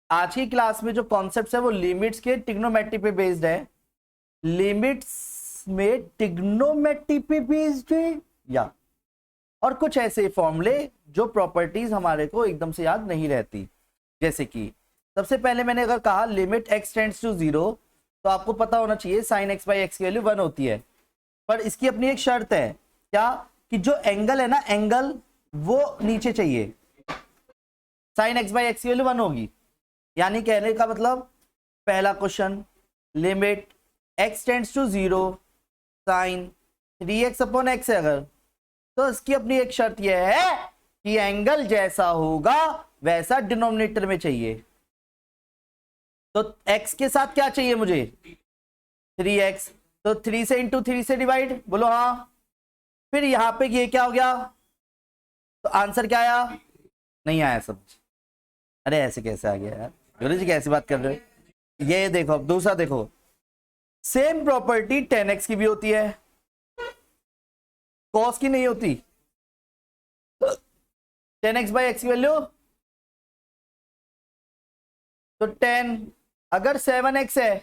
आज की क्लास में जो कॉन्सेप्ट्स है वो लिमिट्स के ट्रिग्नोमेट्री पे बेस्ड है। लिमिट्स में ट्रिग्नोमेट्री पे बेस्ड है या और कुछ ऐसे फॉर्मूले जो प्रॉपर्टीज हमारे को एकदम से याद नहीं रहती। जैसे कि सबसे पहले मैंने अगर कहा लिमिट x टेंड्स टू 0, तो आपको पता होना चाहिए साइन x बाई एक्स की वैल्यू 1 होती है। पर इसकी अपनी एक शर्त है, क्या कि जो एंगल है ना, एंगल वो नीचे चाहिए। साइन x बाई एक्स की वैल्यू 1 होगी, यानी कहने का मतलब पहला question limit x tends to 0 sine 3x upon x है अगर, तो इसकी अपनी एक शर्त यह है कि एंगल जैसा होगा वैसा डिनोमिनेटर में चाहिए। तो x के साथ क्या चाहिए मुझे 3x, तो 3 से इंटू 3 से डिवाइड, बोलो हाँ। फिर यहां पे ये क्या हो गया, तो आंसर क्या आया, नहीं आया समझ। अरे ऐसे कैसे आ गया यार, गुरु जी कैसी बात कर रहे हो। ये देखो अब दूसरा देखो, सेम प्रॉपर्टी 10x की भी होती है, cos की नहीं होती। 10x बाई एक्स की वैल्यू तो 10, अगर 7x है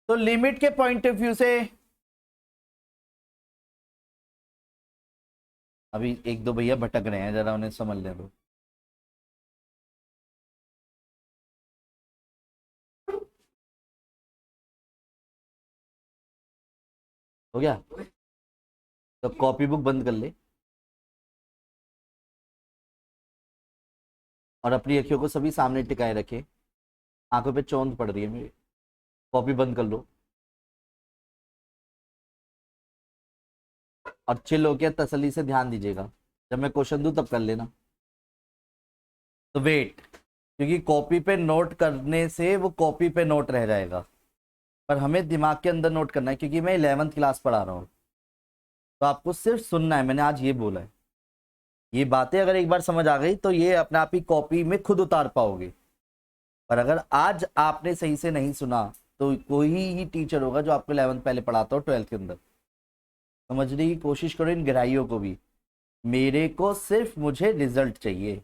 तो लिमिट के पॉइंट ऑफ व्यू से, अभी एक दो भैया भटक रहे हैं, जरा उन्हें समझ ले दो। हो गया तो कॉपी बुक बंद कर ले और अपनी अखियों को सभी सामने टिकाए रखे, आंखों पे चौंध पड़ रही है मेरी, कॉपी बंद कर लो और चिल होकर तसल्ली से ध्यान दीजिएगा। जब मैं क्वेश्चन दूं तब कर लेना। तो वेट, क्योंकि कॉपी पे नोट करने से वो कॉपी पे नोट रह जाएगा, पर हमें दिमाग के अंदर नोट करना है, क्योंकि मैं 11वीं क्लास पढ़ा रहा हूँ। तो आपको सिर्फ सुनना है, मैंने आज ये बोला है। ये बातें अगर एक बार समझ आ गई तो ये अपने आप ही कॉपी में खुद उतार पाओगे। पर अगर आज आपने सही से नहीं सुना तो कोई ही टीचर होगा जो आपको 11th पहले पढ़ाता हो 12th के अंदर। समझने की कोशिश करो इन गहराइयों को भी। मेरे को सिर्फ मुझे रिजल्ट चाहिए।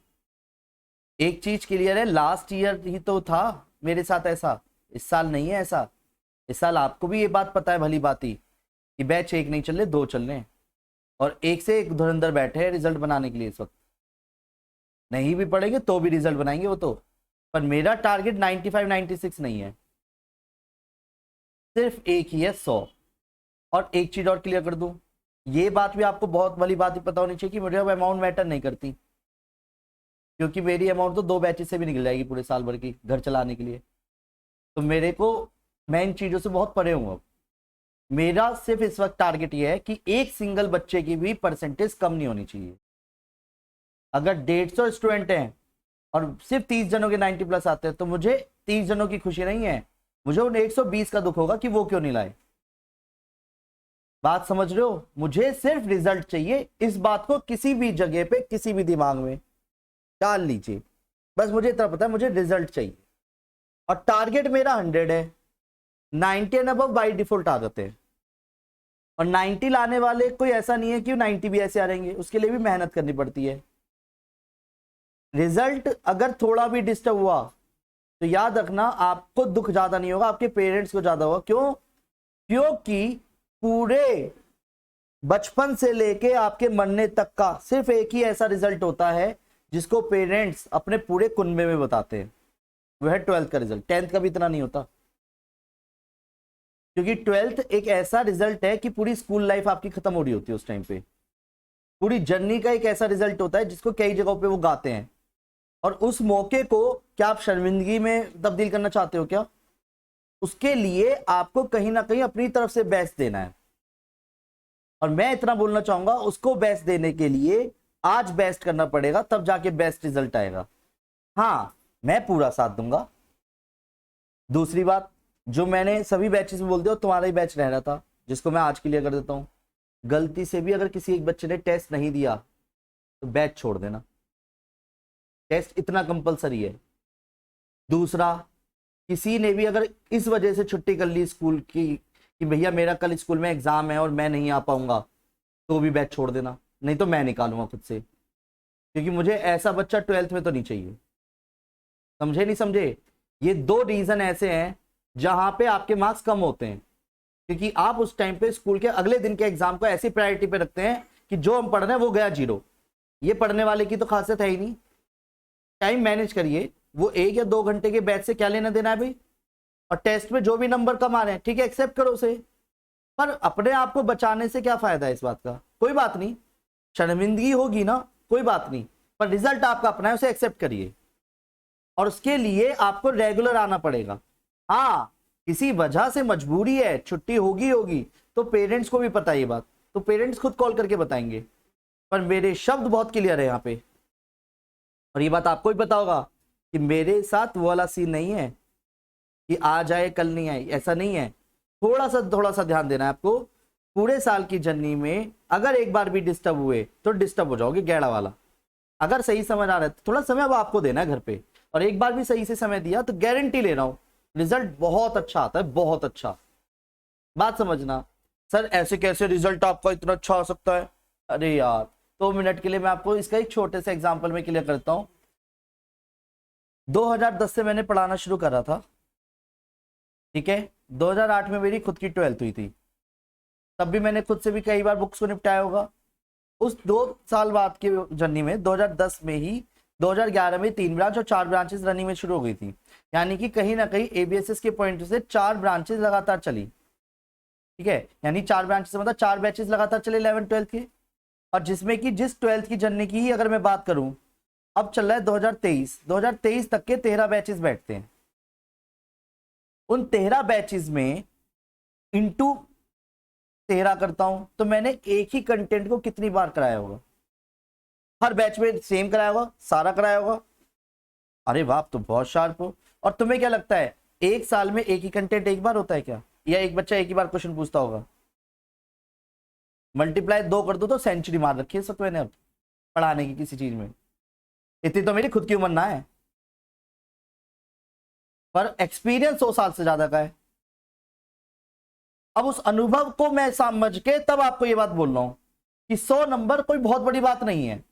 एक चीज क्लियर है, लास्ट ईयर ही तो था मेरे साथ ऐसा, इस साल नहीं है ऐसा। इस साल आपको भी ये बात पता है भली बात ही कि बैच एक नहीं चल रहे, दो चल रहे हैं, और एक से एक धुरंधर बैठे हैं रिजल्ट बनाने के लिए। इस वक्त नहीं भी पढ़ेंगे तो भी रिजल्ट बनाएंगे वो तो। पर मेरा टारगेट 95 96 नहीं है, सिर्फ एक ही है 100। और एक चीज और क्लियर कर दूं, ये बात भी आपको बहुत भली बात ही पता होनी चाहिए कि मुझे अब अमाउंट मैटर नहीं करती, क्योंकि मेरी अमाउंट तो 2 बैचेस से भी निकल जाएगी पूरे साल भर की घर चलाने के लिए। तो मेरे को, मैं इन चीजों से बहुत परे हूं। अब मेरा सिर्फ इस वक्त टारगेट ये है कि एक सिंगल बच्चे की भी परसेंटेज कम नहीं होनी चाहिए। अगर 150 स्टूडेंट हैं और सिर्फ 30 जनों के 90 प्लस आते हैं तो मुझे 30 जनों की खुशी नहीं है, मुझे उन 120 का दुख होगा कि वो क्यों नहीं लाए। बात समझ रहे हो, मुझे सिर्फ रिजल्ट चाहिए। इस बात को किसी भी जगह पे किसी भी दिमाग में डाल लीजिए, बस मुझे इतना पता है मुझे रिजल्ट चाहिए। और टारगेट मेरा 100 है, 90 एंड अबव बाई डिफॉल्ट आ जाते हैं। और 90 लाने वाले कोई ऐसा नहीं है कि 90 भी ऐसे आ रहेंगे, उसके लिए भी मेहनत करनी पड़ती है। रिजल्ट अगर थोड़ा भी डिस्टर्ब हुआ तो याद रखना आपको दुख ज्यादा नहीं होगा, आपके पेरेंट्स को ज्यादा होगा। क्यों? क्योंकि पूरे बचपन से लेके आपके मरने तक का सिर्फ एक ही ऐसा रिजल्ट होता है जिसको पेरेंट्स अपने पूरे कुनबे में बताते हैं, वो है 12th का रिजल्ट। 10th का भी इतना नहीं होता, क्योंकि 12th एक ऐसा रिजल्ट है कि पूरी स्कूल लाइफ आपकी खत्म हो रही होती है उस टाइम पे। पूरी जर्नी का एक ऐसा रिजल्ट होता है जिसको कई जगहों पे वो गाते हैं। और उस मौके को क्या आप शर्मिंदगी में तब्दील करना चाहते हो क्या? उसके लिए आपको कहीं ना कहीं अपनी तरफ से बेस्ट देना है। और मैं इतना बोलना चाहूंगा, उसको बेस्ट देने के लिए आज बेस्ट करना पड़ेगा, तब जाके बेस्ट रिजल्ट आएगा। हाँ, मैं पूरा साथ दूंगा। दूसरी बात, जो मैंने सभी बैचेस में बोल दिया तुम्हारा ही बैच रह रहा था, जिसको मैं आज क्लियर कर देता हूं। गलती से भी अगर किसी एक बच्चे ने टेस्ट नहीं दिया तो बैच छोड़ देना, टेस्ट इतना कंपलसरी है। दूसरा, किसी ने भी अगर इस वजह से छुट्टी कर ली स्कूल की कि भैया मेरा कल स्कूल में एग्जाम है और मैं नहीं आ पाऊंगा, तो भी बैच छोड़ देना, नहीं तो मैं निकालूंगा खुद से। क्योंकि मुझे ऐसा बच्चा 12th में तो नहीं चाहिए। समझे नहीं समझे? ये 2 रीजन ऐसे हैं जहां पे आपके मार्क्स कम होते हैं, क्योंकि आप उस टाइम पे स्कूल के अगले दिन के एग्जाम को ऐसी प्रायोरिटी पे रखते हैं कि जो हम पढ़ रहे हैं वो गया 0। ये पढ़ने वाले की तो खासियत है ही नहीं। टाइम मैनेज करिए, वो 1 या 2 घंटे के बैच से क्या लेना देना है भाई। और टेस्ट में जो भी नंबर कम आ रहे हैं ठीक है, एक्सेप्ट करो उसे, पर अपने आप को बचाने से क्या फायदा है इस बात का? कोई बात नहीं, शर्मिंदगी होगी ना, कोई बात नहीं, पर रिजल्ट आपका अपना है, उसे एक्सेप्ट करिए। और उसके लिए आपको रेगुलर आना पड़ेगा। हाँ, किसी वजह से मजबूरी है, छुट्टी होगी तो पेरेंट्स को भी पता है ये बात, तो पेरेंट्स खुद कॉल करके बताएंगे। पर मेरे शब्द बहुत क्लियर है यहाँ पे, और ये बात आपको भी पता होगा कि मेरे साथ वो वाला सीन नहीं है कि आज आए कल नहीं आए, ऐसा नहीं है। थोड़ा सा ध्यान देना है आपको। पूरे साल की जर्नी में अगर एक बार भी डिस्टर्ब हुए तो डिस्टर्ब हो जाओगे, गैड़ा वाला। अगर सही समझ आ रहा है तो थोड़ा समय अब आपको देना है घर पे, और एक बार भी सही से समय दिया तो गारंटी ले रहा हूं रिजल्ट बहुत अच्छा आता है, बहुत अच्छा। बात समझना। सर ऐसे कैसे रिजल्ट आपका इतना अच्छा हो सकता है? अरे यार 2 मिनट के लिए मैं आपको इसका एक छोटे से एग्जांपल में क्लियर करता हूं। 2010 से मैंने पढ़ाना शुरू करा था, ठीक है। 2008 में मेरी खुद की 12th हुई थी, तब भी मैंने खुद से भी कई बार बुक्स को निपटाया होगा। उस 2 साल बाद की जर्नी में 2010 में ही 2011 में 3 ब्रांच और 4 ब्रांचेस रनिंग में शुरू हो गई थी, यानी कि कहीं ना कहीं एबीएसएस के पॉइंट से 4 ब्रांचेस लगातार चली, ठीक है। यानी 4 ब्रांचेस मतलब 4 बैचेस लगातार चले 11th 12th के। और जिसमें कि जिस 12th की जर्नी की ही अगर मैं बात करूं, अब चल रहा है 2023 तक के 13 बैचेस बैठते हैं। उन 13 बैचेस में इंटू 13 करता हूं तो मैंने एक ही कंटेंट को कितनी बार कराया होगा? हर बैच में सेम कराया होगा, सारा कराया होगा। अरे वाह, तो बहुत शार्प हो। और तुम्हें क्या लगता है एक साल में एक ही कंटेंट एक बार होता है क्या? या एक बच्चा एक ही बार क्वेश्चन पूछता होगा? मल्टीप्लाई 2 कर दो तो सेंचुरी मार रखी है सब मैंने अब पढ़ाने की किसी चीज में। इतनी तो मेरी खुद की उम्र ना है, पर एक्सपीरियंस 100 साल से ज्यादा का है। अब उस अनुभव को मैं समझ के तब आपको ये बात बोल रहा हूं कि 100 नंबर कोई बहुत बड़ी बात नहीं है।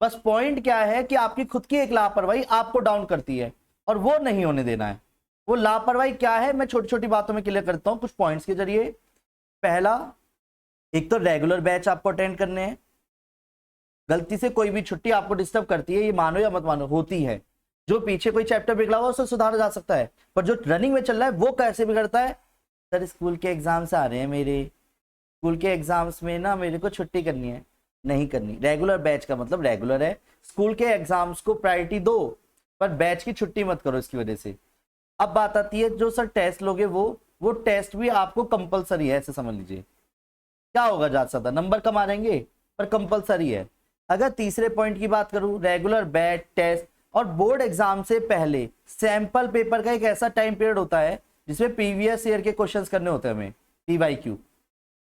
बस पॉइंट क्या है कि आपकी खुद की एक लापरवाही आपको डाउन करती है, और वो नहीं होने देना है। वो लापरवाही क्या है मैं छोटी छोटी बातों में क्लियर करता हूं कुछ पॉइंट्स के जरिए। पहला, एक तो रेगुलर बैच आपको अटेंड करने हैं। गलती से कोई भी छुट्टी आपको डिस्टर्ब करती है, ये मानो या मत मानो, होती है। जो पीछे कोई चैप्टर बिगड़ा हुआ उसे सुधारा जा सकता है, पर जो रनिंग में चल रहा है वो कैसे बिगड़ता है? सर स्कूल के एग्जाम्स आ रहे हैं, मेरे स्कूल के एग्जाम्स में ना मेरे को छुट्टी करनी है। नहीं करनी। रेगुलर बैच का मतलब रेगुलर है, स्कूल के एग्जाम्स को प्रायोरिटी दो, पर बैच की छुट्टी मत करो इसकी वजह से। अब बात आती है जो सर टेस्ट लोगे वो टेस्ट भी आपको कंपलसरी है, ऐसे समझ लीजिए। क्या होगा ज्यादा ज्यादा नंबर कम आ जाएंगे, पर कंपलसरी है। अगर तीसरे पॉइंट की बात करूं, रेगुलर बैच टेस्ट और बोर्ड एग्जाम से पहले सैंपल पेपर का एक ऐसा टाइम पीरियड होता है जिसमें प्रीवियस ईयर के क्वेश्चंस करने होते हैं हमें, पीवाईक्यू।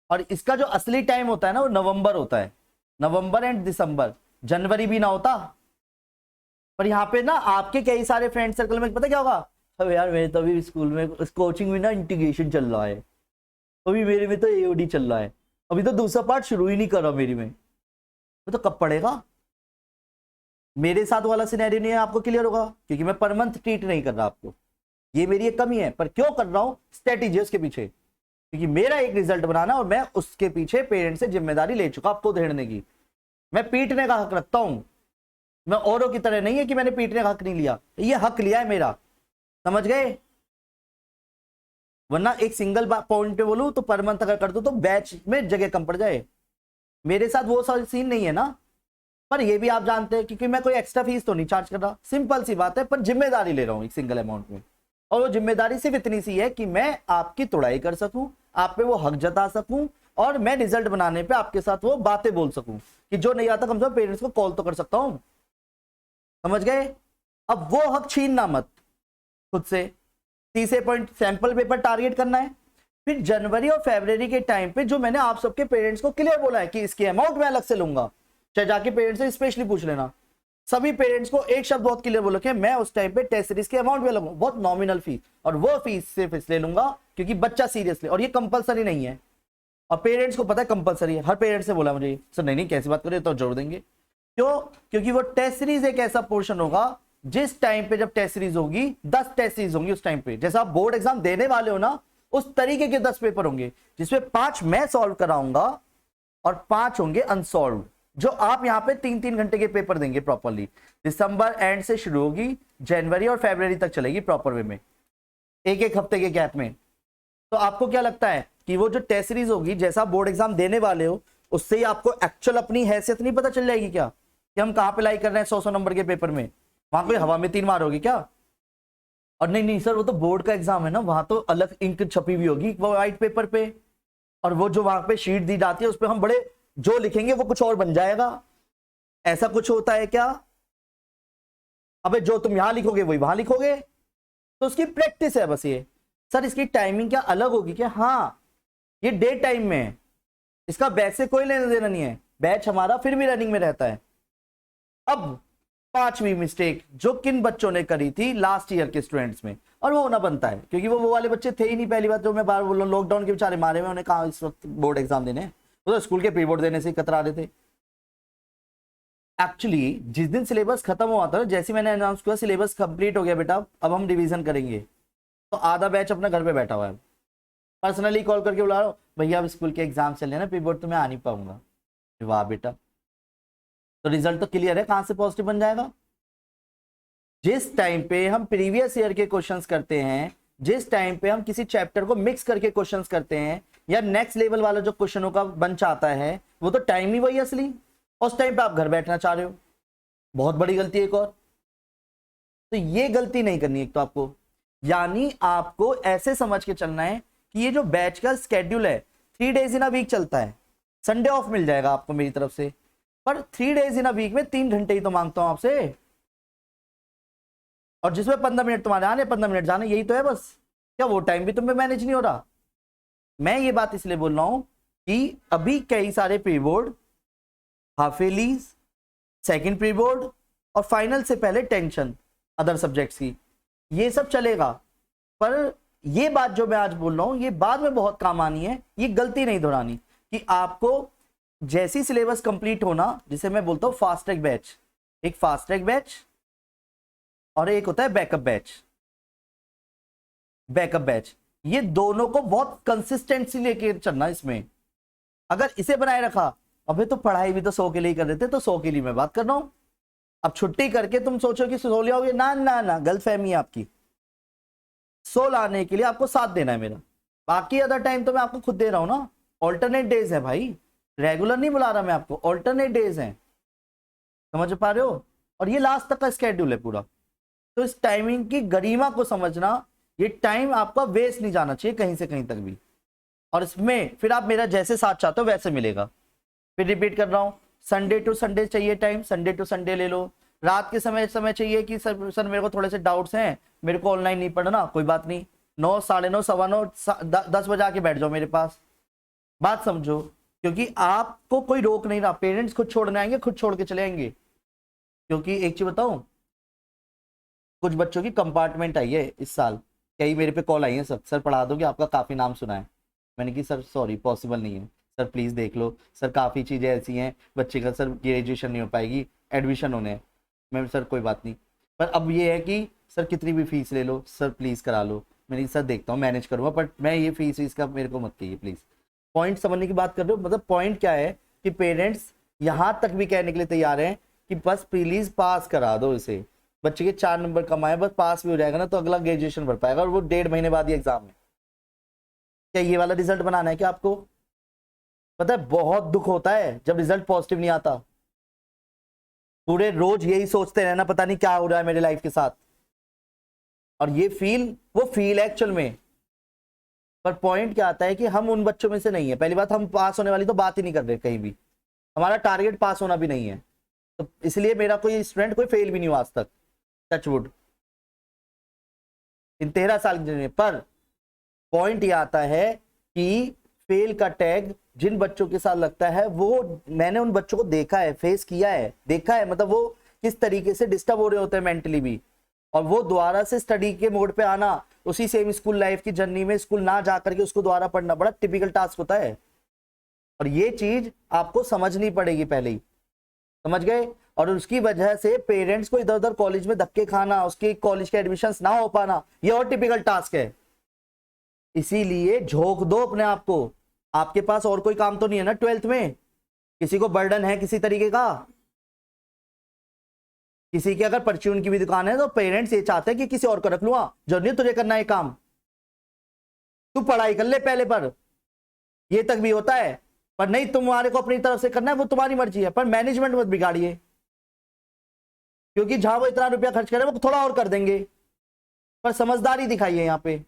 और इसका जो असली टाइम होता है ना वो नवंबर होता है, नवंबर एंड दिसंबर। जनवरी भी ना होता। पर यहाँ पे ना आपके कई सारे फ्रेंड सर्कल में पता क्या होगा, अबे यार मेरे तो अभी स्कूल में कोचिंग में ना इंटीग्रेशन चल रहा है, अभी मेरे में तो एओडी चल रहा है, अभी तो दूसरा पार्ट शुरू ही नहीं कर रहा मेरी में, तो कब पढ़ेगा? मेरे साथ वाला सिनेरियो नहीं है, आपको क्लियर होगा, क्योंकि मैं पर मंथ ट्रीट नहीं कर रहा आपको। ये मेरी एक कमी है, पर क्यों कर रहा हूं? स्ट्रेटेजी उसके पीछे, क्योंकि मेरा एक रिजल्ट बनाना और मैं उसके पीछे पेरेंट्स से जिम्मेदारी ले चुका आपको धेड़ने की। मैं पीटने का हक रखता हूं, मैं औरों की तरह नहीं है कि मैंने पीटने का हक नहीं लिया, ये हक लिया है मेरा, समझ गए? वरना एक सिंगल पॉइंट पे बोलूं तो पर मंथ अगर कर दो तो बैच में जगह कम पड़ जाए। मेरे साथ वो सारी सीन नहीं है ना। पर ये भी आप जानते हैं क्योंकि मैं कोई एक्स्ट्रा फीस तो नहीं चार्ज कर रहा, सिंपल सी बात है, पर जिम्मेदारी ले रहा हूं एक सिंगल अमाउंट में। और वो जिम्मेदारी सिर्फ इतनी सी है कि मैं आपकी तुड़ाई कर सकूं, आप पे वो हक जता सकूं, और मैं रिजल्ट बनाने पे आपके साथ वो बातें बोल सकूं कि जो नहीं आता कम से कम पेरेंट्स को कॉल तो कर सकता हूं, समझ गए? अब वो हक छीनना मत खुद से। तीसरे पॉइंट, सैंपल पेपर टारगेट करना है। फिर जनवरी और फरवरी के टाइम पे जो मैंने आप सबके पेरेंट्स को क्लियर बोला है कि इसके अमाउंट मैं अलग से लूंगा, चाहे जाके पेरेंट्स से स्पेशली पूछ लेना। सभी पेरेंट्स को एक शब्द बहुत क्लियर बोलो कि मैं उस टाइम पे टेस्ट सीरीज के अमाउंट भी लगूंगा, बहुत नॉमिनल फीस, और वो फीस सिर्फ इसलिए लूंगा क्योंकि बच्चा सीरियसली, और ये कंपलसरी नहीं है। और पेरेंट्स को पता है कंपलसरी है, हर पेरेंट्स से बोला मुझे, सर नहीं नहीं कैसी बात करें तो जोड़ देंगे। क्यों? क्योंकि वो टेस्ट सीरीज एक ऐसा पोर्शन होगा जिस टाइम पे जब टेस्ट सीरीज होगी 10 टेस्ट सीरीज होंगी उस टाइम पे, जैसा आप बोर्ड एग्जाम देने वाले हो ना उस तरीके के 10 पेपर होंगे, जिसमें 5 मैं सॉल्व कराऊंगा और 5 होंगे अनसॉल्व, जो आप यहाँ पे 3-3 घंटे के पेपर देंगे प्रॉपरली। दिसंबर एंड से शुरू होगी, जनवरी और फरवरी तक चलेगी प्रॉपर वे में, एक एक हफ्ते के गैप में। तो आपको क्या लगता है कि वो जो टेस्ट सीरीज होगी, जैसा बोर्ड एग्जाम देने वाले हो, उससे ही आपको एक्चुअल अपनी हैसियत नहीं पता चल जाएगी क्या कि हम कहाँ पे लाई कर रहे हैं 100 नंबर के पेपर में? वहां कोई हवा में 3 मारोगे क्या? और नहीं नहीं सर, वो तो बोर्ड का एग्जाम है ना, वहां तो अलग इंक छपी हुई होगी वो व्हाइट पेपर पे, और वो जो वहां पे शीट दी जाती है उस पर हम बड़े जो लिखेंगे वो कुछ और बन जाएगा। ऐसा कुछ होता है क्या? अबे जो तुम यहां लिखोगे वही वहां लिखोगे, तो उसकी प्रैक्टिस है बस ये। सर इसकी टाइमिंग क्या अलग होगी क्या? हाँ, ये डे टाइम में है, इसका बैच से कोई लेना देना नहीं है, बैच हमारा फिर भी रनिंग में रहता है। अब 5वीं मिस्टेक जो किन बच्चों ने करी थी लास्ट ईयर के स्टूडेंट्स में, और वो होना बनता है क्योंकि वो वाले बच्चे थे ही नहीं। पहली बात जो मैं बार बोल रहा हूँ, लॉकडाउन के बेचारे मारे में, उन्हें कहा इस वक्त बोर्ड एग्जाम देने, वो तो स्कूल के प्री बोर्ड देने से ही कतरा रहे थे। एक्चुअली जिस दिन सिलेबस खत्म हुआ था, जैसे मैंने अनाउंस किया सिलेबस कंप्लीट हो गया बेटा, अब हम रिवीजन करेंगे, तो आधा बैच अपना घर पे बैठा हुआ है। पर्सनली कॉल करके बुला रहा हूँ, भैया अब स्कूल के एग्जाम चल रहे हैं ना, प्री बोर्ड तो मैं आ नहीं पाऊंगा। वाह बेटा, तो रिजल्ट तो क्लियर है, कहां से पॉजिटिव बन जाएगा? जिस टाइम पे हम प्रीवियस ईयर के क्वेश्चंस करते हैं, जिस टाइम पे हम किसी चैप्टर को मिक्स करके क्वेश्चंस करते हैं, या नेक्स्ट लेवल वाला जो क्वेश्चनों का बन चाहता है, वो तो टाइम ही वही असली, उस टाइम पे आप घर बैठना चाह रहे हो, बहुत बड़ी गलती है एक और। तो ये गलती नहीं करनी एक तो आपको, यानी आपको ऐसे समझ के चलना है कि ये जो बैच का स्केड्यूल है 3 डेज इन अ वीक चलता है, संडे ऑफ मिल जाएगा आपको मेरी तरफ से, पर 3 डेज इन अ वीक में 3 घंटे ही तो मांगता हूं आपसे, और जिसमें 15 मिनट तुम्हारे आने 15 मिनट जाने, यही तो है बस। क्या वो टाइम भी तुम्हें मैनेज नहीं हो रहा? मैं ये बात इसलिए बोल रहा हूं कि अभी कई सारे pre board, half allies, second pre board और फाइनल से पहले टेंशन अदर सब्जेक्ट्स की, ये सब चलेगा, पर ये बात जो मैं आज बोल रहा हूं ये बाद में बहुत काम आनी है, ये गलती नहीं दोहरानी कि आपको जैसी सिलेबस कंप्लीट होना, जिसे मैं बोलता हूं फास्ट ट्रैक बैच, एक फास्ट ट्रैक बैच और एक होता है बैकअप बैच। बैकअप बैच, ये दोनों को बहुत कंसिस्टेंसी लेके चलना इसमें। अगर इसे बनाए रखा, अबे तो पढ़ाई भी तो 100 के लिए कर देते, तो 100 के लिए मैं बात कर रहा हूं। अब छुट्टी करके तुम सोचो कि 100 ले आओगे, ना ना ना, गलतफहमी है आपकी। 100 लाने के लिए आपको साथ देना है मेरा, बाकी अदर टाइम तो मैं आपको खुद दे रहा हूं ना। ऑल्टरनेट डेज है भाई, रेगुलर नहीं बुला रहा मैं आपको, ऑल्टरनेट डेज हैं, समझ पा रहे हो? और ये लास्ट तक का स्केड्यूल है पूरा। तो इस टाइमिंग की गरिमा को समझना, ये टाइम आपका वेस्ट नहीं जाना चाहिए कहीं से कहीं तक भी, और इसमें फिर आप मेरा जैसे साथ चाहते हो वैसे मिलेगा। फिर रिपीट कर रहा हूं, संडे टू संडे चाहिए टाइम, संडे टू संडे ले लो। रात के समय चाहिए कि सर मेरे को थोड़े से डाउट्स हैं, मेरे को ऑनलाइन नहीं पढ़ना, कोई बात नहीं, 9, 9:30, 9:15, 10 बजे आके बैठ जाओ मेरे पास। बात समझो, क्योंकि आपको कोई रोक नहीं रहा, पेरेंट्स खुद छोड़ने आएंगे, खुद छोड़ के चले आएंगे। क्योंकि एक चीज बताऊं, कुछ बच्चों की कंपार्टमेंट आई है इस साल, कई मेरे पे कॉल आई है, सर पढ़ा दोगे, आपका काफी नाम सुना है। मैंने कि सर सॉरी पॉसिबल नहीं है, सर प्लीज देख लो, सर काफी चीजें ऐसी हैं, बच्चे का सर ग्रेजुएशन नहीं हो पाएगी, एडमिशन होने हैं। मैं सर कोई बात नहीं, पर अब ये है कि सर कितनी भी फीस ले लो, सर प्लीज करा लो। मैंने सर देखता हूँ मैनेज करूंगा, बट मैं ये फीस इसका मेरे को मत कहिए प्लीज। पॉइंट समझने की बात कर रहे हो, मतलब पॉइंट क्या है कि पेरेंट्स यहां तक भी कहने के लिए तैयार हैं कि बस प्लीज पास करा दो इसे, बच्चे के 4 नंबर कमाए, बस पास भी हो जाएगा ना तो अगला ग्रेजुएशन भर पाएगा, और वो 1.5 महीने बाद ही एग्जाम में। क्या ये वाला रिजल्ट बनाना है क्या आपको? पता है बहुत दुख होता है जब रिजल्ट पॉजिटिव नहीं आता, पूरे रोज यही सोचते रहना पता नहीं क्या हो रहा है मेरे लाइफ के साथ, और ये वो फील है एक्चुअल में। पर पॉइंट क्या आता है कि हम उन बच्चों में से नहीं है। पहली बात, हम पास होने वाली तो बात ही नहीं कर रहे कहीं भी, हमारा टारगेट पास होना भी नहीं है, तो इसलिए मेरा कोई स्टूडेंट कोई फेल भी नहीं हुआ आज तक, टचवुड, इन 13 साल की जर्नी में। पर पॉइंट ये आता है कि फेल का टैग जिन बच्चों के साथ लगता है, वो मैंने उन बच्चों को देखा है, फेस किया है, देखा है, मतलब वो किस तरीके से डिस्टर्ब हो रहे होते हैं मेंटली भी, और वो दोबारा से स्टडी के मोड पे आना, उसी सेम स्कूल लाइफ की जर्नी में स्कूल ना जाकर के उसको दोबारा पढ़ना बड़ा टिपिकल टास्क होता है, और ये चीज आपको समझनी पड़ेगी पहले ही, समझ गए? और उसकी वजह से पेरेंट्स को इधर उधर कॉलेज में धक्के खाना, उसके कॉलेज के एडमिशंस ना हो पाना, ये और टिपिकल टास्क है। इसीलिए झोंक दो अपने आप को। आपके पास और कोई काम तो नहीं है ना 12th में? किसी को बर्डन है किसी तरीके का? किसी की अगर परचून की भी दुकान है तो पेरेंट्स ये चाहते हैं कि किसी और को रख लूंगा, जो नहीं तुझे करना है काम, तू पढ़ाई कर ले पहले। पर ये तक भी होता है, पर नहीं तुम्हारे को अपनी तरफ से करना है, वो तुम्हारी मर्जी है, पर मैनेजमेंट मत बिगाड़िए, क्योंकि जहां वो इतना रुपया खर्च करे वो थोड़ा और कर देंगे। पर समझदारी दिखाइए। यहाँ पे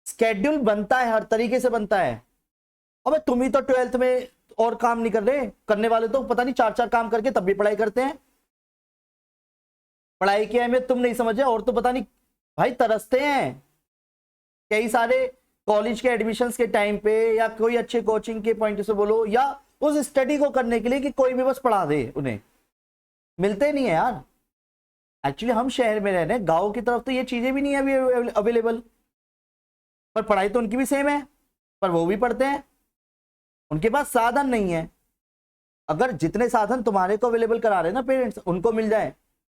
स्केड्यूल बनता है, हर तरीके से बनता है। अबे तुम ही तो 12th में और काम नहीं कर रहे, करने वाले तो पता नहीं 4-4 काम करके तब भी पढ़ाई करते हैं। पढ़ाई की अहमियत तुम नहीं समझे, और तो पता नहीं भाई तरसते हैं। कई सारे कॉलेज के एडमिशंस के टाइम पे या कोई अच्छे कोचिंग के पॉइंट से बोलो, या उस स्टडी को करने के लिए कि कोई भी बस पढ़ा दे, उन्हें मिलते नहीं है यार। एक्चुअली हम शहर में रह रहे हैं, गाँव की तरफ तो ये चीजें भी नहीं है अभी अवेलेबल, पर पढ़ाई तो उनकी भी सेम है, पर वो भी पढ़ते हैं। उनके पास साधन नहीं है। अगर जितने साधन तुम्हारे को अवेलेबल करा रहे हैं ना पेरेंट्स, उनको मिल जाए,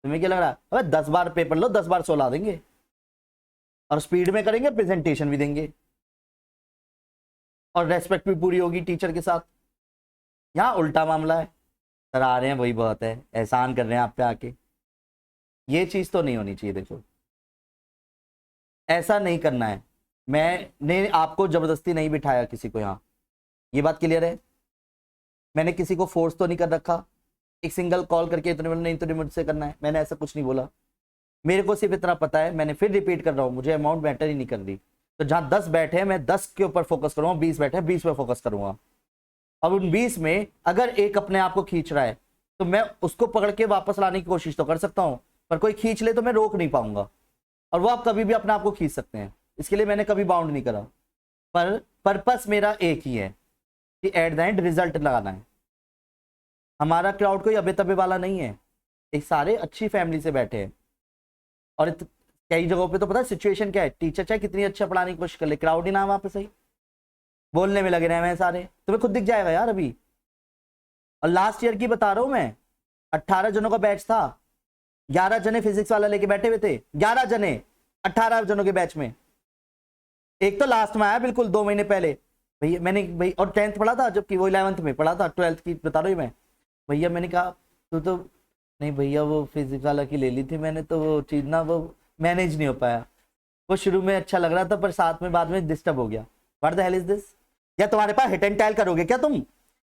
तुम्हें क्या लग रहा है? अबे 10 बार पेपर लो, 10 बार सोला देंगे, और स्पीड में करेंगे, प्रेजेंटेशन भी देंगे, और रेस्पेक्ट भी पूरी होगी टीचर के साथ। यहाँ उल्टा मामला है, सर आ रहे हैं वही बहुत है, एहसान कर रहे हैं आप पे आके। ये चीज तो नहीं होनी चाहिए। देखो ऐसा नहीं करना है। मैंने आपको जबरदस्ती नहीं बिठाया किसी को यहाँ, ये बात क्लियर है। मैंने किसी को फोर्स तो नहीं कर रखा, एक सिंगल कॉल करके इतने नहीं तो मुझसे करना है, मैंने ऐसा कुछ नहीं बोला। मेरे को सिर्फ इतना पता है, मैंने फिर रिपीट कर रहा हूँ, मुझे अमाउंट मैटर ही नहीं कर रही। तो जहां 10 बैठे हैं मैं 10 के ऊपर फोकस करूंगा, 20 बैठे हैं 20 पे फोकस करूंगा। अब उन 20 में अगर एक अपने आप को खींच रहा है तो मैं उसको पकड़ के वापस लाने की कोशिश तो कर सकता हूं, पर कोई खींच ले तो मैं रोक नहीं पाऊंगा। और वो आप कभी भी अपने आप को खींच सकते हैं, इसके लिए मैंने कभी बाउंड नहीं करा। पर पर्पस मेरा एक ही है कि एट द एंड रिजल्ट लगाना है। हमारा क्राउड कोई अबे तबे वाला नहीं है, एक सारे अच्छी फैमिली से बैठे हैं। और कई जगहों पे तो पता है सिचुएशन क्या है, टीचर चाहे कितनी अच्छा पढ़ाने की कोशिश कर ले, क्राउड ही ना वहां पे सही, बोलने में लगे रहे हैं सारे। तुम्हें खुद दिख जाएगा यार अभी। और लास्ट ईयर की बता रहा हूं मैं, 18 जनों का बैच था, 11 जने फिजिक्स वाला लेके बैठे हुए थे, 11 जने 18 जनों के बैच में। एक तो लास्ट में आया बिल्कुल 2 महीने पहले, भैया मैंने भाई, और 10th पढ़ा था, जबकि वो 11th में पढ़ा था, 12th की बता रहा हूँ मैं। भैया मैंने कहा तो नहीं भैया, वो फिजिक्स वाला की ले ली थी मैंने, तो वो चीज ना वो मैनेज नहीं हो पाया। वो शुरू में अच्छा लग रहा था, पर साथ में बाद में डिस्टर्ब हो गया। What the hell is this? या तुम्हारे पास हिट एंड टेल करोगे क्या तुम,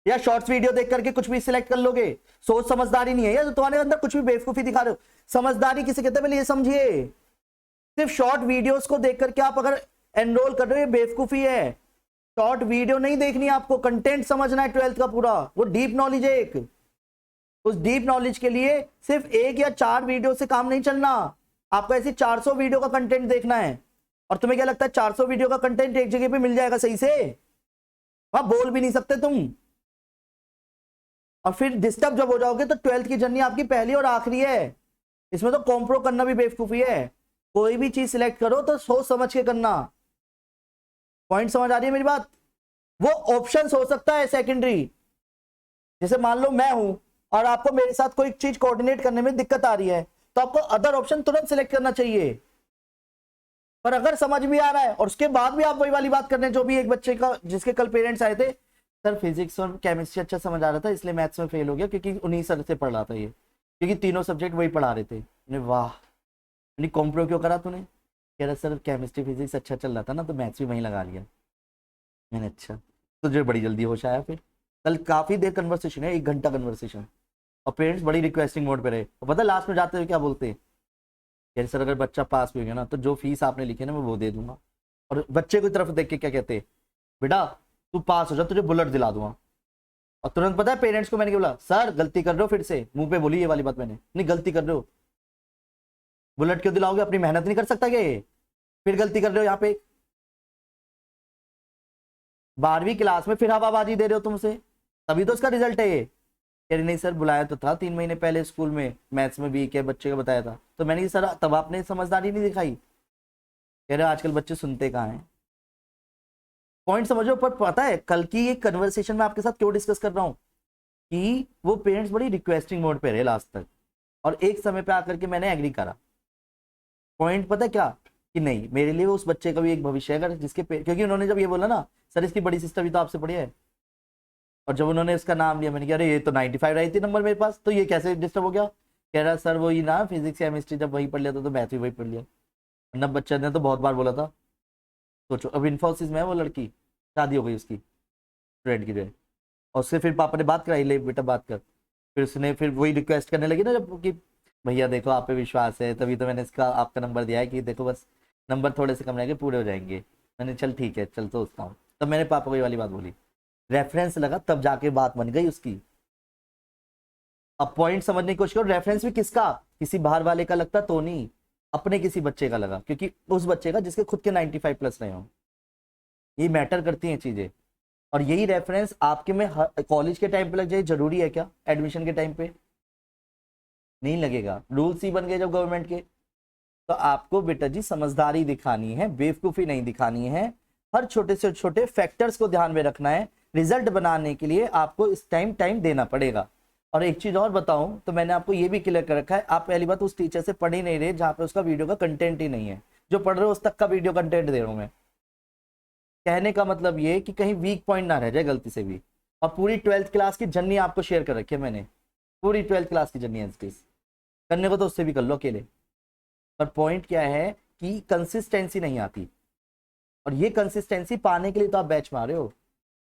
या शॉर्ट्स वीडियो देख करके कुछ भी सिलेक्ट कर लोगे? सोच समझदारी नहीं है, या तो तुम्हारे अंदर कुछ भी बेवकूफी दिखा रहे हो। समझदारी किसे कहते हैं पहले ये समझिए। सिर्फ शॉर्ट वीडियोस को देख करके आप अगर एनरोल कर रहे हो, ये बेवकूफी है। शॉर्ट वीडियो नहीं देखनी, आपको कंटेंट समझना है 12th का पूरा, वो डीप नॉलेज है एक। उस डीप नॉलेज के लिए सिर्फ 1 या 4 वीडियो से काम नहीं चलना, आपको ऐसी 400 वीडियो का कंटेंट देखना है। और तुम्हें क्या लगता है 400 वीडियो का कंटेंट एक जगह पे मिल जाएगा सही से? वहां बोल भी नहीं सकते तुम। और फिर डिस्टर्ब जब हो जाओगे तो 12th की जर्नी आपकी पहली और आखिरी है। इसमें तो कॉम्प्रो करना भी बेवकूफी है। कोई भी चीज सिलेक्ट करो तो सोच समझ के करना। पॉइंट समझ आ रही है मेरी बात? वो ऑप्शन हो सकता है सेकेंडरी, जैसे मान लो मैं हूं और आपको मेरे साथ कोई चीज कोऑर्डिनेट करने में दिक्कत आ रही है, तो आपको अदर ऑप्शन तुरंत सिलेक्ट करना चाहिए। पर अगर समझ भी आ रहा है और उसके बाद भी आप वही वाली बात कर रहे हैं, जो भी एक बच्चे का जिसके कल पेरेंट्स आए थे, सर फिजिक्स और केमिस्ट्री अच्छा समझ आ रहा था इसलिए मैथ्स में फेल हो गया, क्योंकि उन्हीं सर से पढ़ रहा था ये, क्योंकि तीनों सब्जेक्ट वही पढ़ा रहे थे। वाह, कॉम्प्रो क्यों करा तूने? कह रहा सर केमिस्ट्री फिजिक्स अच्छा चल रहा था ना, तो मैथ्स भी वहीं लगा लिया। मैंने अच्छा, तुझे बड़ी जल्दी होश आया। फिर कल काफी देर कन्वर्सेशन है, 1 घंटा कन्वर्सेशन, और पेरेंट्स बड़ी रिक्वेस्टिंग मोड पे रहे। और पता लास्ट में जाते हुए क्या बोलते हैं? यार सर अगर बच्चा पास भी हो गया ना, तो जो फीस आपने लिखी है ना मैं वो दे दूंगा। और बच्चे की तरफ देख के क्या कहते हैं? बेटा तू पास हो जा, तुझे बुलेट दिला दूंगा। और तुरंत पता है पेरेंट्स को मैंने क्या बोला? सर गलती कर रहे हो, फिर से मुंह पे बोली ये वाली बात मैंने, नहीं गलती कर रहे हो। बुलेट क्यों दिलाओगे? अपनी मेहनत नहीं कर सकता क्या? फिर गलती कर रहे हो यहाँ पे। 12वीं क्लास में फिर हवाबाजी दे रहे हो तुमसे, तभी तो इसका रिजल्ट है ये। कह रही नहीं सर बुलाया तो था 3 महीने पहले स्कूल में, मैथ्स में वीक है बच्चे का बताया था। तो मैंने कहा सर तब आपने समझदारी नहीं दिखाई। कह रहे आजकल बच्चे सुनते कहाँ हैं। पॉइंट समझो। पर पता है कल की ये कन्वर्सेशन में आपके साथ क्यों डिस्कस कर रहा हूँ? कि वो पेरेंट्स बड़ी रिक्वेस्टिंग मोड पे रहे लास्ट तक, और एक समय पे आकर के मैंने एग्री करा। पॉइंट पता क्या, कि नहीं मेरे लिए उस बच्चे का भी एक भविष्य है, अगर जिसके क्योंकि उन्होंने जब ये बोला ना सर इसकी बड़ी सिस्टर भी तो आपसे पढ़ी है, और जब उन्होंने इसका नाम लिया मैंने कहा अरे ये तो 95 रही थी नंबर मेरे पास, तो ये कैसे डिस्टर्ब हो गया। कह रहा सर वही ना फिजिक्स केमिस्ट्री जब वही पढ़ लिया था तो मैथ भी वही पढ़ लिया। न बच्चे ने तो बहुत बार बोला था। सोचो अब इन्फोसिस में है वो लड़की, शादी हो गई उसकी स्टूडेंट की जो है, और उससे फिर पापा ने बात कराई, ले बेटा बात कर। फिर उसने फिर वही रिक्वेस्ट करने लगी ना जब कि भैया देखो आप पे विश्वास है तभी तो मैंने इसका आपका नंबर दिया है कि देखो बस नंबर थोड़े से कम रहेंगे पूरे हो जाएंगे। मैंने चल ठीक है चल सोचता हूँ, तब मैंने पापा को ये वाली बात बोली, रेफरेंस लगा तब जाके बात बन गई उसकी। अब पॉइंट समझने की कोशिश करो, रेफरेंस भी किसका, किसी बाहर वाले का लगता तो नहीं, अपने किसी बच्चे का लगा, क्योंकि उस बच्चे का जिसके खुद के 95 प्लस रहे हो। ये मैटर करती हैं चीजें। और यही रेफरेंस आपके में कॉलेज के टाइम पे लग जाए जरूरी है क्या, एडमिशन के टाइम पे नहीं लगेगा। रूल्स ही बन गए जब गवर्नमेंट के। तो आपको बेटा जी समझदारी दिखानी है, बेवकूफी नहीं दिखानी है, हर छोटे से छोटे फैक्टर्स को ध्यान में रखना है। रिजल्ट बनाने के लिए आपको इस टाइम देना पड़ेगा। और एक चीज और बताऊं तो मैंने आपको ये भी क्लियर कर रखा है, आप पहली बात उस टीचर से पढ़ ही नहीं रहे जहां पे उसका वीडियो का कंटेंट ही नहीं है, जो पढ़ रहे हो उस तक का वीडियो कंटेंट दे रहा हूं मैं। कहने का मतलब ये कि कहीं वीक पॉइंट ना रह जाए गलती से भी। और पूरी 12th क्लास की जर्नी आपको शेयर कर रखी है मैंने, पूरी 12th क्लास की जर्नी है, करने को तो उससे भी कर लो अकेले। पर पॉइंट क्या है कि कंसिस्टेंसी नहीं आती, और ये कंसिस्टेंसी पाने के लिए तो आप बैच मार रहे हो,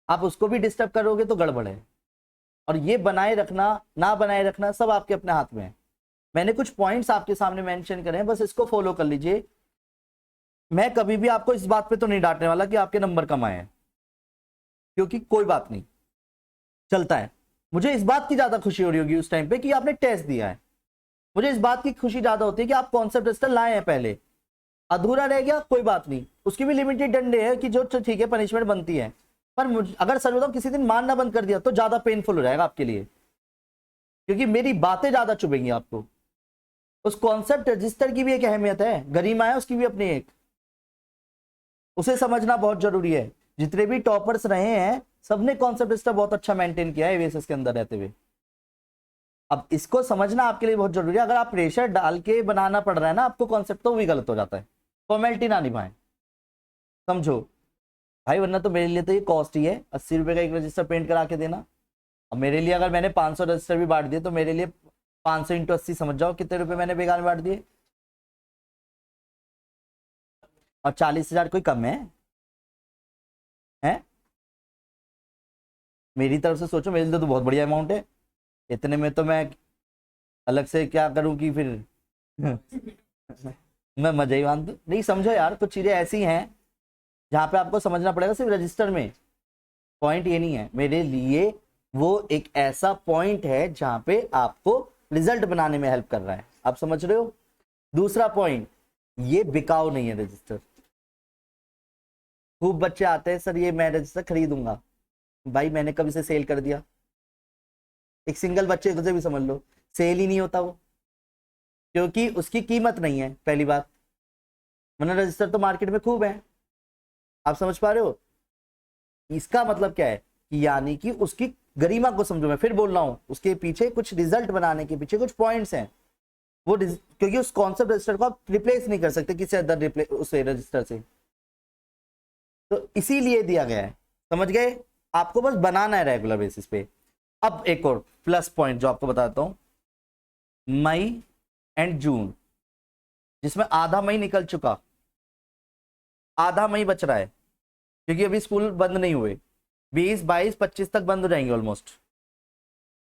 आप उसको भी डिस्टर्ब करोगे तो गड़बड़ है। और ये बनाए रखना ना बनाए रखना सब आपके अपने हाथ में है। मैंने कुछ पॉइंट्स आपके सामने मेंशन करे हैं, बस इसको फॉलो कर लीजिए। मैं कभी भी आपको इस बात पे तो नहीं डांटने वाला कि आपके नंबर कम आए हैं, क्योंकि कोई बात नहीं चलता है। मुझे इस बात की ज्यादा खुशी हो रही होगी उस टाइम पे कि आपने टेस्ट दिया है, मुझे इस बात की खुशी ज्यादा होती है कि आप कॉन्सेप्ट रजिस्टर लाए हैं। पहले अधूरा रह गया कोई बात नहीं, उसकी भी लिमिटेड डंडे है कि जो ठीक है पनिशमेंट बनती है, पर अगर सर बताऊं किसी दिन मानना बंद कर दिया तो ज्यादा पेनफुल हो जाएगा आपके लिए, क्योंकि मेरी बातें ज्यादा चुभेंगी आपको। उस कॉन्सेप्ट रजिस्टर की भी एक अहमियत है, गरिमा है उसकी भी अपनी एक, उसे समझना बहुत जरूरी है। जितने भी टॉपर्स रहे हैं सबने कॉन्सेप्ट रजिस्टर बहुत अच्छा मेंटेन किया है एवीएसएस के अंदर रहते हुए। अब इसको समझना आपके लिए बहुत जरूरी है। अगर आप प्रेशर डाल के बनाना पड़ रहा है ना आपको कॉन्सेप्ट, तो वही गलत हो जाता है। फॉर्मेलिटी ना निभाएं, समझो भाई, वरना तो मेरे लिए तो ये कॉस्ट ही है 80 रुपए का एक रजिस्टर प्रिंट करा के देना। अब मेरे लिए अगर मैंने 500 रजिस्टर भी बांट दिए तो मेरे लिए 500 इंटू 80 समझ जाओ कितने रुपए मैंने बेकार में बांट दिए। और 40,000 कोई कम है? मेरी तरफ से सोचो, मेरे लिए तो बहुत बढ़िया अमाउंट है। इतने में तो मैं अलग से क्या करूं कि फिर मैं मजा ही बांध दूं। नहीं समझो यार, कुछ चीजें ऐसी हैं जहां पे आपको समझना पड़ेगा। सिर्फ रजिस्टर में पॉइंट ये नहीं है, मेरे लिए वो एक ऐसा पॉइंट है जहां पे आपको रिजल्ट बनाने में हेल्प कर रहा है। आप समझ रहे हो? दूसरा पॉइंट, ये बिकाऊ नहीं है रजिस्टर। खूब बच्चे आते हैं सर ये मैं रजिस्टर खरीदूंगा, भाई मैंने कब इसे सेल कर दिया? एक सिंगल बच्चे को से भी समझ लो, सेल ही नहीं होता वो, क्योंकि उसकी कीमत नहीं है पहली बात। वरना रजिस्टर तो मार्केट में खूब है, आप समझ पा रहे हो? इसका मतलब क्या है कि यानी कि उसकी गरिमा को समझो। मैं फिर बोल रहा हूं, उसके पीछे कुछ रिजल्ट बनाने के पीछे कुछ पॉइंट्स हैं वो, क्योंकि उस कॉन्सेप्ट रजिस्टर को आप रिप्लेस नहीं कर सकते किसी अदर उसे रजिस्टर से, तो इसीलिए दिया गया है। समझ गए? आपको बस बनाना है रेगुलर बेसिस पे। अब एक और प्लस पॉइंट जो आपको बताता हूं, मई एंड जून, जिसमें आधा मई निकल चुका, आधा मई बच रहा है, क्योंकि अभी स्कूल बंद नहीं हुए, 20, 22, 25 तक बंद हो जाएंगे ऑलमोस्ट।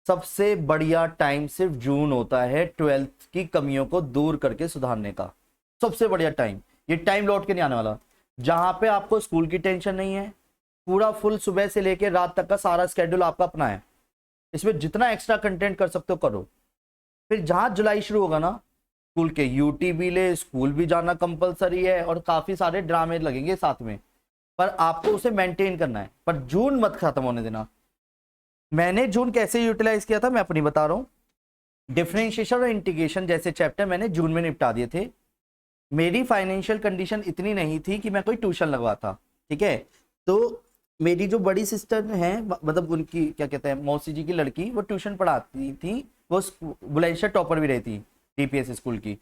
सबसे बढ़िया टाइम सिर्फ जून होता है 12th की कमियों को दूर करके सुधारने का, सबसे बढ़िया टाइम। ये टाइम लौट के नहीं आने वाला, जहां पे आपको स्कूल की टेंशन नहीं है, पूरा फुल सुबह से लेकर रात तक का सारा स्केड्यूल आपका अपना है, इसमें जितना एक्स्ट्रा कंटेंट कर सकते हो करो। फिर जहां जुलाई शुरू होगा ना, स्कूल के यूटी भी ले, स्कूल भी जाना कंपलसरी है, और काफी सारे ड्रामे लगेंगे साथ में, पर आपको उसे मेंटेन करना है। पर जून मत खत्म होने देना। मैंने जून कैसे यूटिलाइज किया था मैं अपनी बता रहा हूं। डिफरेंशिएशन और इंटीग्रेशन जैसे चैप्टर मैंने जून में निपटा दिए थे। मेरी फाइनेंशियल कंडीशन इतनी नहीं थी कि मैं कोई ट्यूशन लगवाता, ठीक है? तो मेरी जो बड़ी सिस्टर है, मतलब उनकी क्या कहते हैं, मौसी जी की लड़की, वो ट्यूशन पढ़ाती थी। वो बुलंदशहर टॉपर भी रही थी डीपीएस स्कूल की,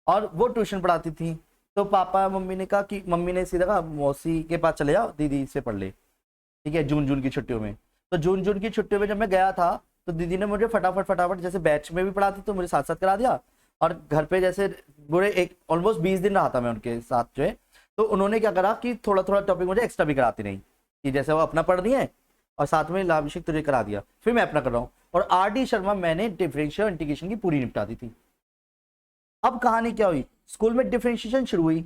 और वो ट्यूशन पढ़ाती थी। तो पापा मम्मी ने कहा कि मम्मी ने सीधा कहा मौसी के पास चले जाओ, दीदी से पढ़ ले, ठीक है, जून की छुट्टियों में। तो जून की छुट्टियों में जब मैं गया था, तो दीदी ने मुझे फटाफट जैसे बैच में भी पढ़ाती तो मुझे साथ साथ करा दिया, और घर पे जैसे बुरे एक ऑलमोस्ट 20 दिन रहा था मैं उनके साथ जो है। तो उन्होंने क्या करा कि थोड़ा थोड़ा टॉपिक मुझे एक्स्ट्रा भी कराती रही, कि जैसे वो अपना पढ़ रही है और साथ में लाभिषेक तुझे करा दिया, फिर मैं अपना कर रहा हूँ। और आर.डी. शर्मा मैंने डिफरेंशियल इंटीग्रेशन की पूरी निपटा दी थी। अब कहानी क्या हुई, स्कूल में डिफरेंशिएशन शुरू हुई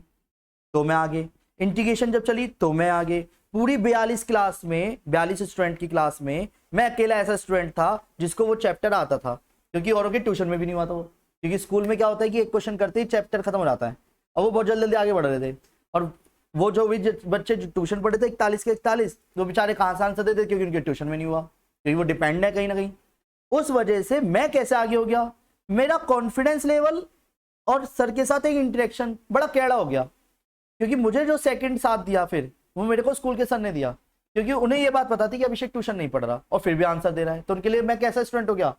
तो मैं आगे, इंटीग्रेशन जब चली तो मैं आगे। पूरी 42 क्लास में, 42 स्टूडेंट की क्लास में मैं अकेला ऐसा स्टूडेंट था जिसको वो चैप्टर आता था, क्योंकि औरों के ट्यूशन में भी नहीं हुआ था वो। क्योंकि स्कूल में क्या होता है कि एक क्वेश्चन करते ही चैप्टर खत्म हो जाता है, और वो बहुत जल्दी जल्दी आगे बढ़ रहे थे। और वो जो भी बच्चे जो ट्यूशन पढ़े थे 41 के 41, वो बेचारे कहाँ से आंसर देते, क्योंकि उनके ट्यूशन में नहीं हुआ, क्योंकि वो डिपेंड है कहीं ना कहीं। उस वजह से मैं कैसे आगे हो गया, मेरा कॉन्फिडेंस लेवल और सर के साथ एक इंटरेक्शन बड़ा कैड़ा हो गया। क्योंकि मुझे जो सेकंड साथ दिया फिर वो मेरे को स्कूल के सर ने दिया, क्योंकि उन्हें ये बात पता थी कि अभिषेक ट्यूशन नहीं पढ़ रहा और फिर भी आंसर दे रहा है, तो उनके लिए मैं कैसा स्टूडेंट हो गया,